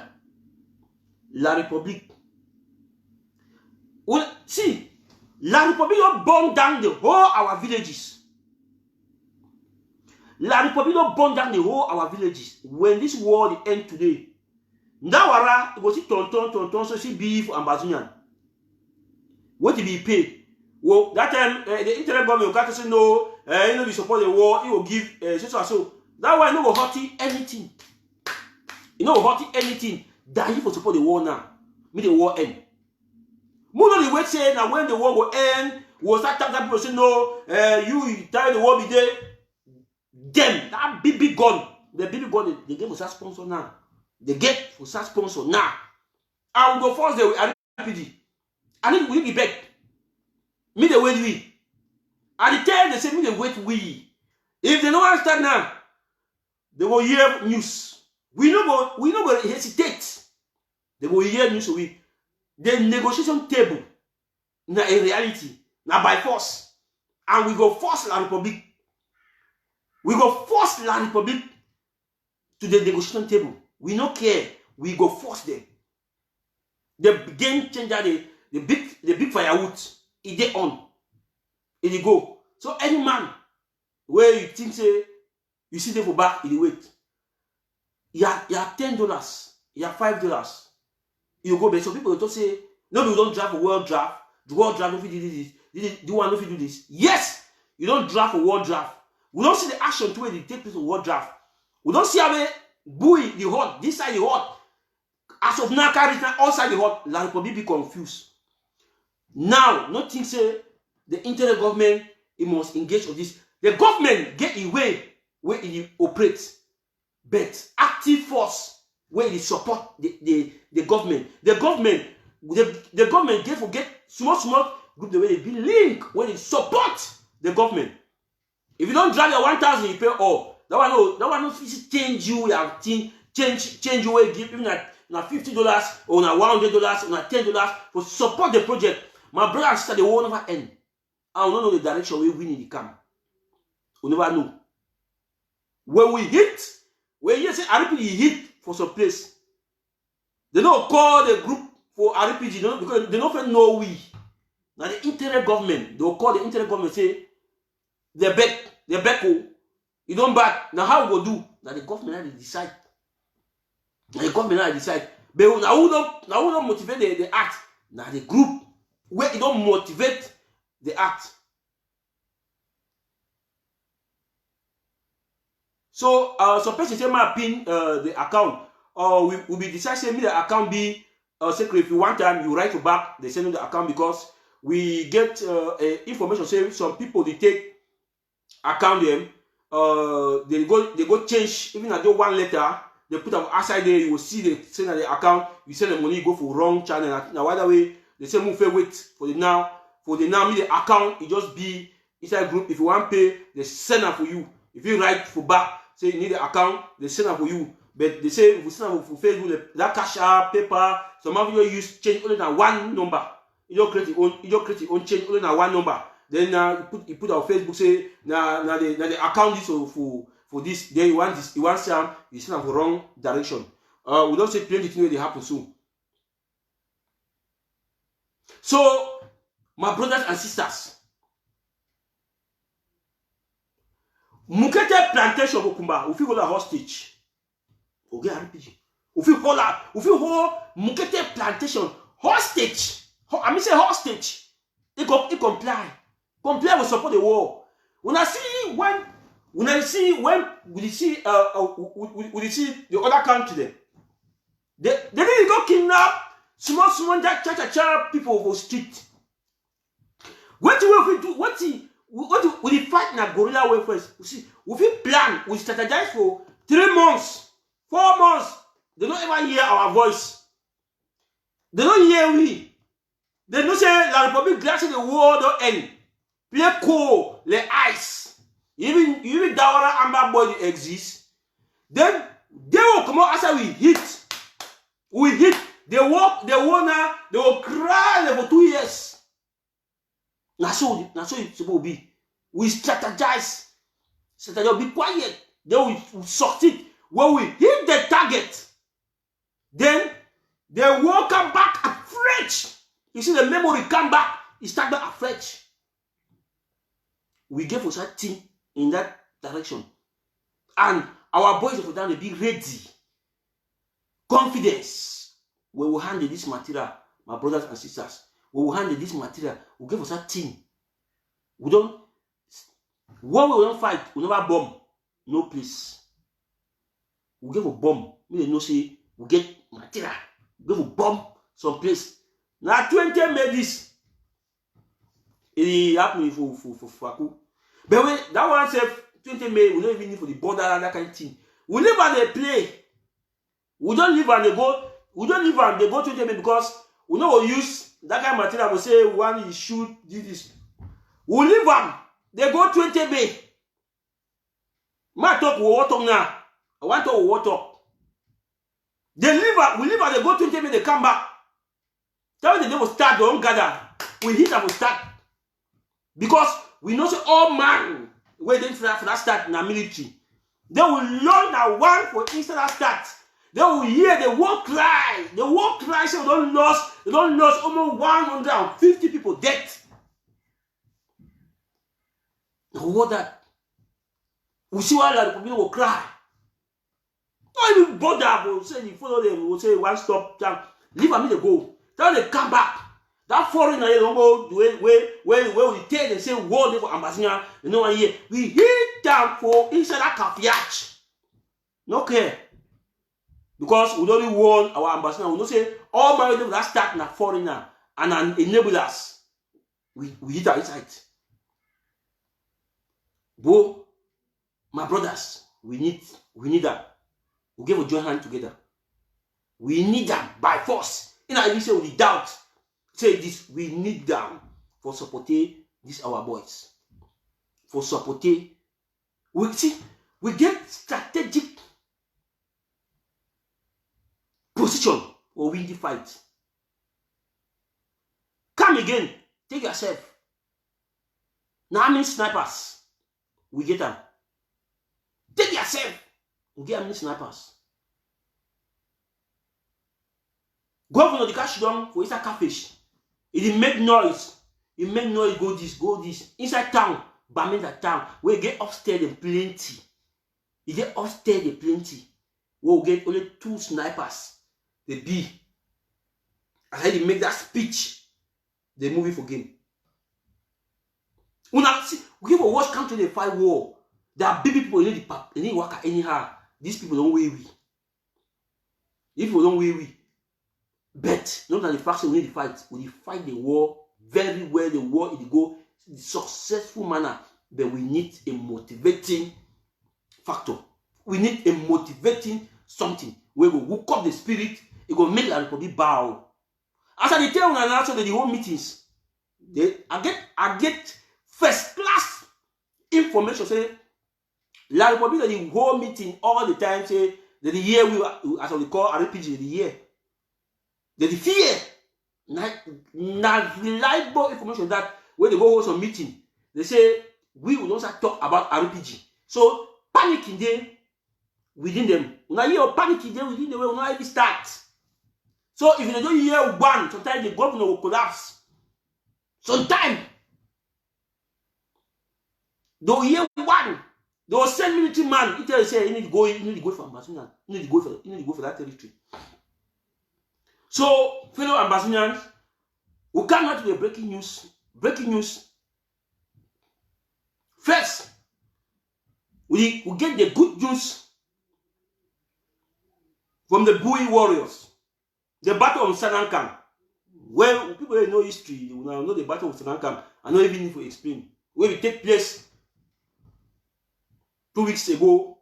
La République. Well, see, La République don't burn down the whole our villages. La République don't burn down the whole our villages. When this war will end today, Ndawara go see tonton, so see beef and Ambazonian. What will be paid? Well, that time the interim government will say no, you know we support the war, he will give so. That way, no will hurt anything. You know hurt anything that you for support the war now. Make the war end. More than the wait say now when the war will end, we'll start that people say no, you tell the war be there. Them that big gun, the big gun they get for such sponsor now. They get for such sponsor now. I will go first the RPG. I need we be back. Me the wait we. At the time they say me the wait we. If they don't understand now, they will hear news. We no go hesitate. They will hear news we. The negotiation table na a reality na by force, and we go force La République. We go force La République to the negotiation table. We no care. We go force them. The game changer, the big firewood, it dey on. It go. So any man where you think say you see them for back, it wait. You have $10, you have $5. You go back. So people will say, no, we don't draft a world draft. The world draft, no fit do this. The one no fit do this. Yes, you don't draft a world draft. We don't see the action to where they take place in world draft. We don't see how they buoy the hot, this side the hot. As of now, carry it outside the hot. La République be confused. Now, nothing say the internet government it must engage with this. The government get a way where it operates, but active force where it support the government. The government get forget small group the way they be link when it support the government. If you don't drive your 1,000, you pay all. That one no change you. You have change your way. Give even at $50 or na $100 or na $10 for support the project. My brother and sister, they will never end. I don't know the direction we win in the camp. We never know. When we hit, when you say RPG hit for some place, they don't call the group for RPG because they don't know we. Now the internet government, they'll call the internet government say, they back, you don't back. Now how we go do? Now the government has to decide. Now the government has to decide. But now who don't motivate the act? Now the group where it don't motivate the act. So some person say my pin the account, or we be decide say me the account be secret. If you want time, you write to back, they send you the account because we get information say some people they take account them, they go change even at just one letter, they put them outside there, you will see they send the account, you send the money, you go for wrong channel. Now either way, they say move wait for the now me the account it just be inside group. If you want pay, they send them for you. If you write for back, say you need the account, they send them for you. But they say if you send them for Facebook, that cash app, paper, some of you use change only than one number. You don't create your own change only than one number. Then you put on Facebook say now the account is for this. Then you want this, you want some, you send them for wrong direction. We don't say plenty things they happen soon. So my brothers and sisters, Mukete plantation Bokumba, if you hold a hostage, okay, RPG. If you hold Mukete plantation hostage, I mean say hostage, it comply will support the war. When we see the other country they didn't go kidnap small cha people for street. What will we do? What we fight in a guerrilla way first? You see, we plan, we strategize for 3 months, 4 months. They don't ever hear our voice. They don't hear we. They don't say La Republic glass in the world don't end. Play cool, the ice. Even Dawara Amber body exists. Then they will come out after we hit. We hit. They walk, they will cry for 2 years. That's so it's supposed to be. We strategize. Be quiet. Then we succeed. When we hit the target, then they will come back afresh. You see the memory come back. It start back afresh. We gave us a team in that direction. And our boys of Sudan will be ready. Confidence. We will handle this material, my brothers and sisters. We will handle this material. We give us a team. We don't. When we don't fight, we never bomb. No place. We give a bomb. We don't say we get material. We give a bomb some place. Now 20 made this. It happened for Faku. But when that one said 20 May, we don't even need for the border and that kind of thing. We live and they play. We don't live and they go. We don't live and they go 20 May because we know we use that kind of material. We say one is shoot this. We live and they go 20 May. My talk we water now. I want to water. They live and we live and they go 20 May. They come back. Tell them they will start. They don't gather. We hit and we start. Because we know say all man waiting for that start in the military. They will learn that one for instant that start. They will hear the war cry. The war cry say they don't lose almost 150 people dead. What that? We see why the people will cry. Don't even bother. We'll say you follow them. We'll say one stop. Leave them to go. Tell them they come back. That foreigner don't go where we tell them say war for ambassador. You know what here? We hit down for inside that cafiage. No care. Because we don't want our ambassador. We don't say all my people that start na foreigner and enable us. We hit our inside. But my brothers, we need that. We give a joint hand together. We need that by force. You know, I say with doubt. Say this, we need them for supporting these our boys. For supporting, we get strategic position or win the fight. Come again, take yourself. Now how many snipers? We get them. Take yourself. We get how many snipers? Governor the cash down for inside catfish. It make noise. It make noise. Go this. Inside town, Bamenda town, we get upstairs and plenty. You get upstairs and plenty. We'll get only 2 snipers. They be. As they make that speech, they move it for game. We give a watch country they fight war. There are big people in the work anyhow. These people don't weigh we. These people don't weigh we. But not that the fact we need to fight. We fight the war very well. The war it go in successful manner. But we need a motivating factor. We need a motivating something where we hook up the spirit. It will make the Republic bow. As I tell you now, so the whole meetings, I get first class information. Say La Republic the whole meeting all the time. Say that the year we as we call RPG the year. That the fear, not reliable information that when they go hold some meeting, they say we will also talk about RPG. So panic in there within them. Now you panic in there within them will not even start. So if you don't hear one, sometimes the governor will collapse. Sometimes they'll hear one, they will send military man. It will say you need to go for Ambassador. You need to go for that territory. So, fellow ambassadors, we cannot be breaking news. Breaking news. First, we get the good news from the Bui warriors. The battle of Sanankan. Well, people know history, you know the battle of Sanankan. I don't even need to explain. Where it take place 2 weeks ago,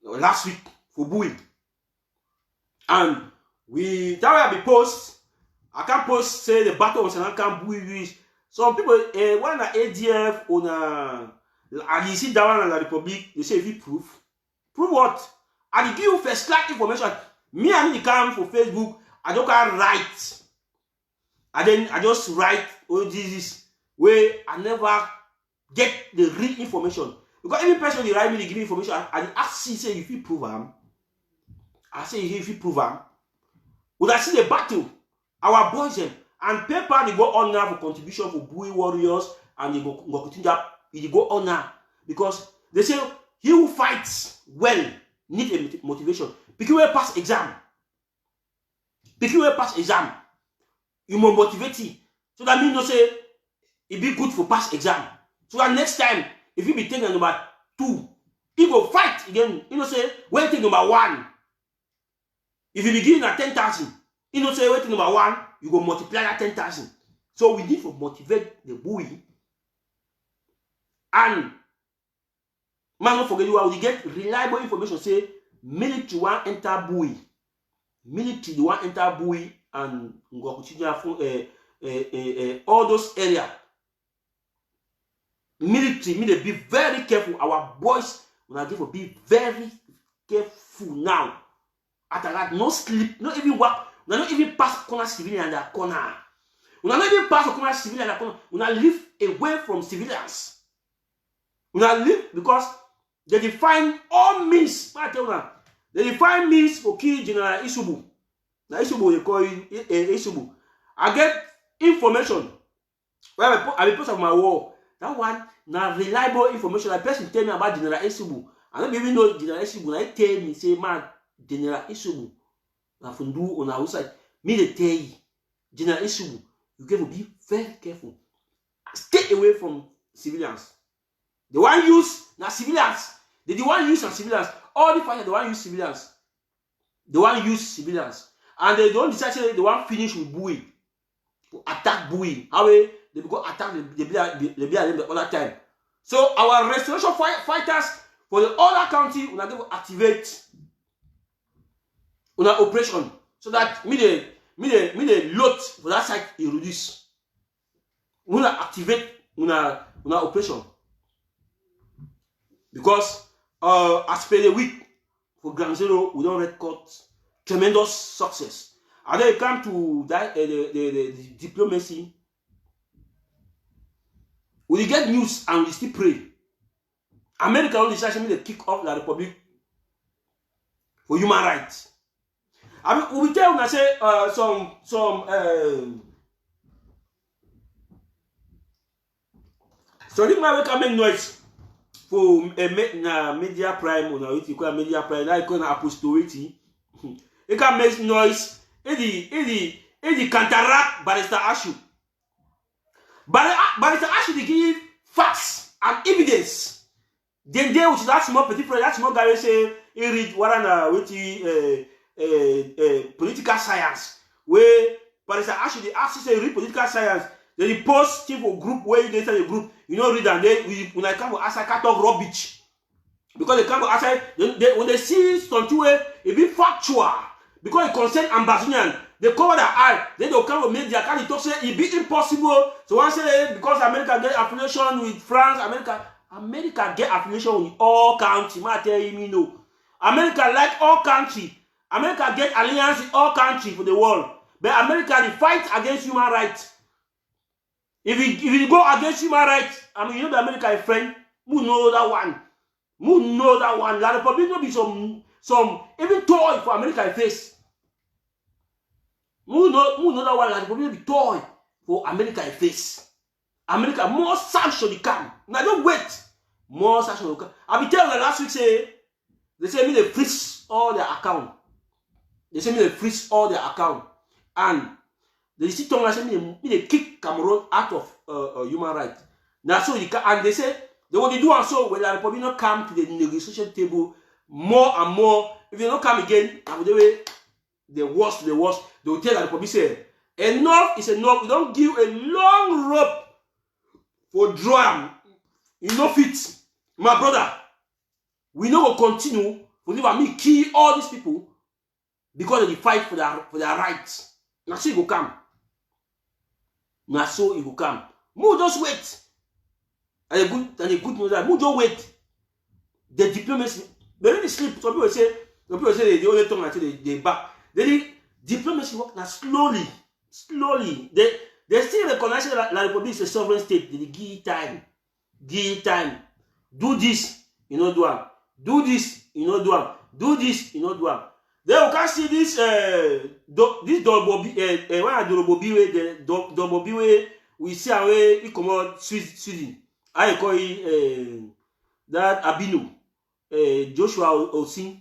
last week for Bui. And that will be post. I can't post say the battle of Sanankan Bui. Some people when an ADF on and you see that one in the Republic, they say if you prove what? I give you first class information. Me and the come for Facebook, I don't can write. And then I just write all this where I never get the real information. Because every person they write me, they give me information, and I see say if you prove them, I say if you prove them. When I see the battle, our boys them and paper they go on now for contribution for Bui warriors and they go continue they go on now because they say he who fights well need a motivation. Because we pass exam. Because we pass exam, you must motivate it. So that means no say it be good for pass exam. So that next time if you be taking number 2, he go fight again. You know say when you take number 1. If you begin at 10,000, you know, say, wait number 1, you go multiply that 10,000. So we need to motivate the Bui. And, man, don't forget, you will get reliable information. Say, military want enter Bui. Military want enter Bui and go continue all those areas. Military, need to be very careful. Our boys, we have to be very careful now. After that, no sleep, not even work. We not even pass corner civilian in that corner. We not even pass corner civilian in that corner. We not live away from civilians. We not live because they define all means. I tell you, they define means for kill General Isubu. Now Isubu they call Isubu. I get information. Well, I post on my wall. That one now reliable information. A person tell me about General Isubu. I don't even know General Isubu. I tell me say man. General Isubu, na fundu on our side. Me they tell you, General Isubu, you have to be very careful. Stay away from civilians. The one use na civilians. The one use na civilians. All the fighters, the one use civilians. The one use civilians, and they don't decide say the one finish with Bui, attack Bui. How they go attack the other time. So our restoration fighters for the other county, we are going to activate. On our operation so that me the load for that side is reduced. We will activate on our operation because as per the week for Ground Zero we don't record tremendous success. And then it come to that the diplomacy. We get news and we still pray. America only decided to kick off the Republic for human rights. I mean, we tell when I say some this man can make noise for media prime or what you call media prime. Now you call apostolity. It can make noise. It counteract Barrister Ashu. Barrister Ashu they give facts and evidence Then they which is that small petit friend, that small guy say he read what with political science. Where but it's actually ask say read political science. Then he post thing for group where you inside the group, you know read and then when I come to ask I can't talk rubbish. Because they come outside, when they see something where it be factual, because it concern Ambazonian, they cover their eye, then they'll come with media, can talk say it be impossible. So one say because America get affiliation with France, America get affiliation with all countries. I tell you, no. America like all countries. America get alliance with all countries for the world. But America they fight against human rights. If you go against human rights, I mean you know the America is friend, who know that one. Who know that one? La Republic will be some even toy for America face. Who know that one? La Republic will be toy for America face. America more sanction will come. Now don't wait. More sanction will come. I be telling you last week they say me they freeze all their account. They say me they freeze all their account and they see Tonga say me they kick Cameroon out of human rights. Now so you can and they say. They will do also when the Republic not come to the negotiation table more and more. If they don't come again, and the worst, they will tell the Republic say enough is enough. We don't give a long rope for drum. You know fit, my brother. We know will continue for me kill all these people because they fight for their rights. Now so it will come. Now so it will come. More just wait. And a good news that Mujo wait. The diplomacy, they really sleep. Some people say they only talk until they back. The diplomacy work now slowly. They still recognize that La Republic is a sovereign state. They give time. Do this, you know, do it. Do this, you know, do it. Do this, you know, do it. Then you can see this Dobobiwe, we see away he come out Sweden. I call it that Abinu, Joshua Osin,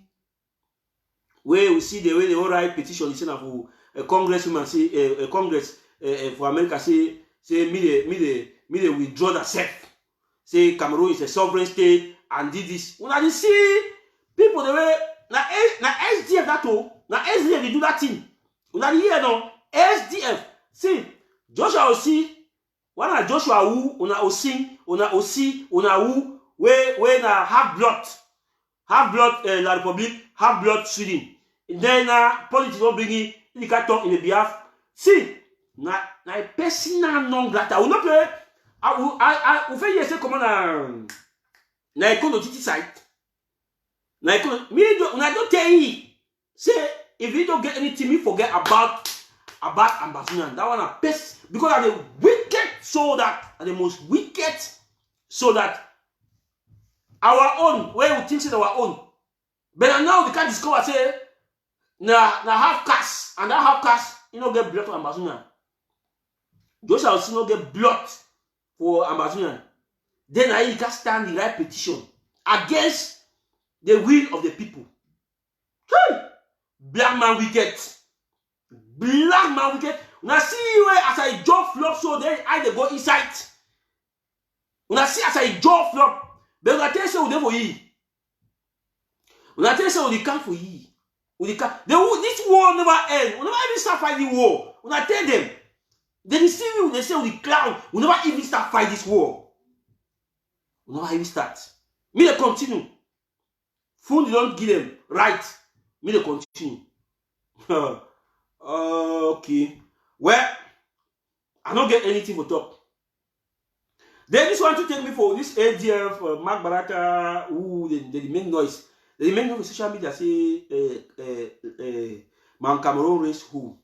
where we see the way they all write petition, for a congresswoman say a Congress for America say me they withdraw themselves. Say Cameroon is a sovereign state and did this. When I see people the way na SDF that too, na SDF they do that thing. When I hear no SDF see Joshua Osin. When a Joshua Wu, una Osin, una Osi, una Wu, where na half blood La Republic, half blood Sweden. And then politics will bring it, you can talk in the behalf. See, na a personal non grata. I will not play. I will say comment na econo titi site. Na econo, me don't tell you. Say if you don't get anything, me forget about Ambazonian. That one a pest because of the wicked soul that are the most wicked so that our own where we think it's our own. But now we can't discover say na half caste and that half caste you know get blood for Ambazonian. Those are also not get blood for Ambazonian. Then I can stand the right petition against the will of the people. Hey! Black man wicked. Black man wicked. When I see where as I jaw flop, so then I they go inside. When I see as I jaw flop, but when I tell you they for ye. When I tell you they come for ye. This war never end. We never even start fighting war. When I tell them, they deceive you, they say the clown. We never even start fight this war. We never even start. Me they continue. Food don't give them right. Me they continue. Okay. Well, I don't get anything for talk. They just want to take me for this ADF, Mark Baraka, who they make noise. They make noise on social media say Man Cameroon race who.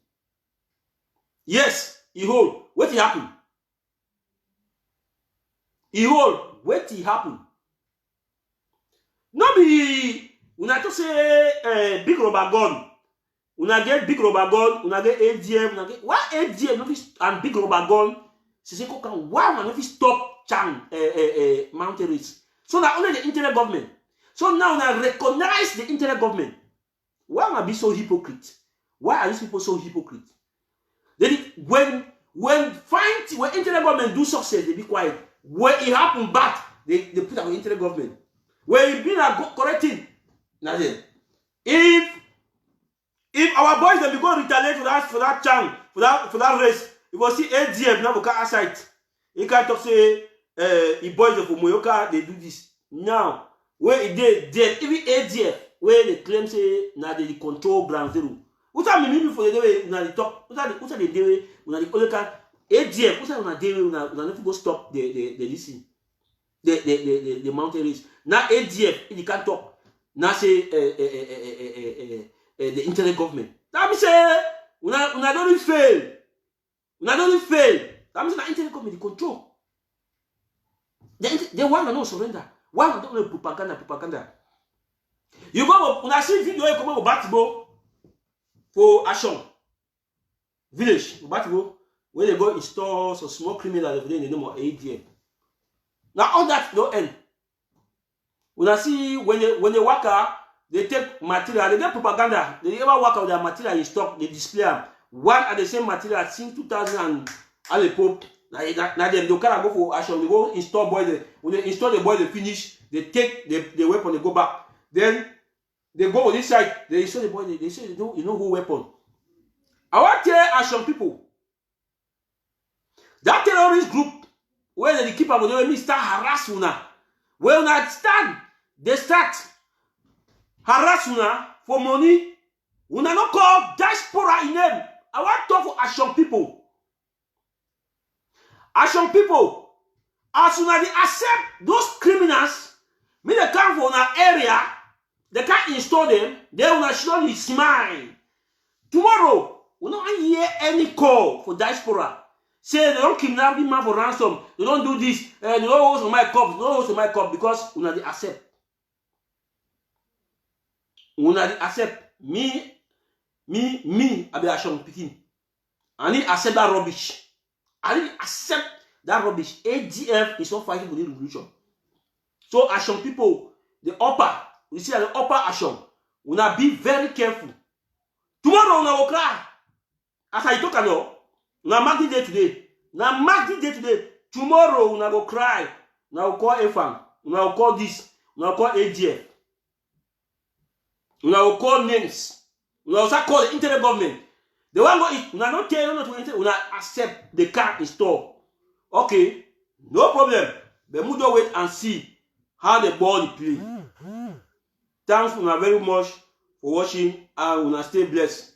Yes, he hold. What happened? He hold. What happened? No be when I just say big rubber gun. When I get big rubber gun, when I get ADM, when I get what ADM and big rubber gun, c'est can why man if stop Chang mountain race. So now only the internet government. So now I recognize the internet government. Why am I be so hypocrite? Why are these people so hypocrite? Then when internet government do success, they be quiet. When it happen back, they put our internet government. Where it been a correcting. Nothing. If our boys then be going to retaliate for that chance, for that race, if we see ADF now we can aside. You can't talk say the boys of Moyoka they do this. Now where it did even ADF where they claim say now they control ground zero. What I mean for the day now the talk what are the day when the only can ADF what are the day when not go stop the listen the mountain race. Now ADF if you can't talk now say the internet government. That means say we don't fail. We don't fail. That means the internet government control. They want to not surrender. Why don't know propaganda? You go when I see video you come over Batibo for Ashon village Batibo where they go install some small criminals in the name of ADM. Now all that don't end. When I see when they work out, they take material, they get propaganda. They ever work out their material in stock, they display them. One at the same material since 2000 and all the Pope. Now they go for action. They go install boy. When they install the boy, they finish. They take the weapon, they go back. Then they go on this side. They install the boy. They say you know who weapon. I want to tell action people. That terrorist group where they keep up with them, start harass una. When I stand, they start harass una for money. Una not call diaspora in them. I want to talk for action people. Action people, as soon as they accept those criminals, when they come from an area, they can't install them, they will surely smile. Tomorrow, we don't hear any call for diaspora. Say they don't kidnap the man for ransom, they don't do this, they don't hold my cup, because we not accept. We not accept. Me, I be action picking. I need accept that rubbish. I didn't accept that rubbish. ADF is not fighting for the revolution. So action people, the upper, we see the upper action, we now be very careful. Tomorrow we will cry. As I talk now, we now mark the day today. Now mark the day today. Tomorrow we now go cry. Now we call FM. We now call this. We now call ADF. We now call names. We now also call the internet government. The one go it, we not tell you not to we not accept the car in store. Okay, no problem. But we don't wait and see how the ball play. Thanks very much for watching and we stay blessed.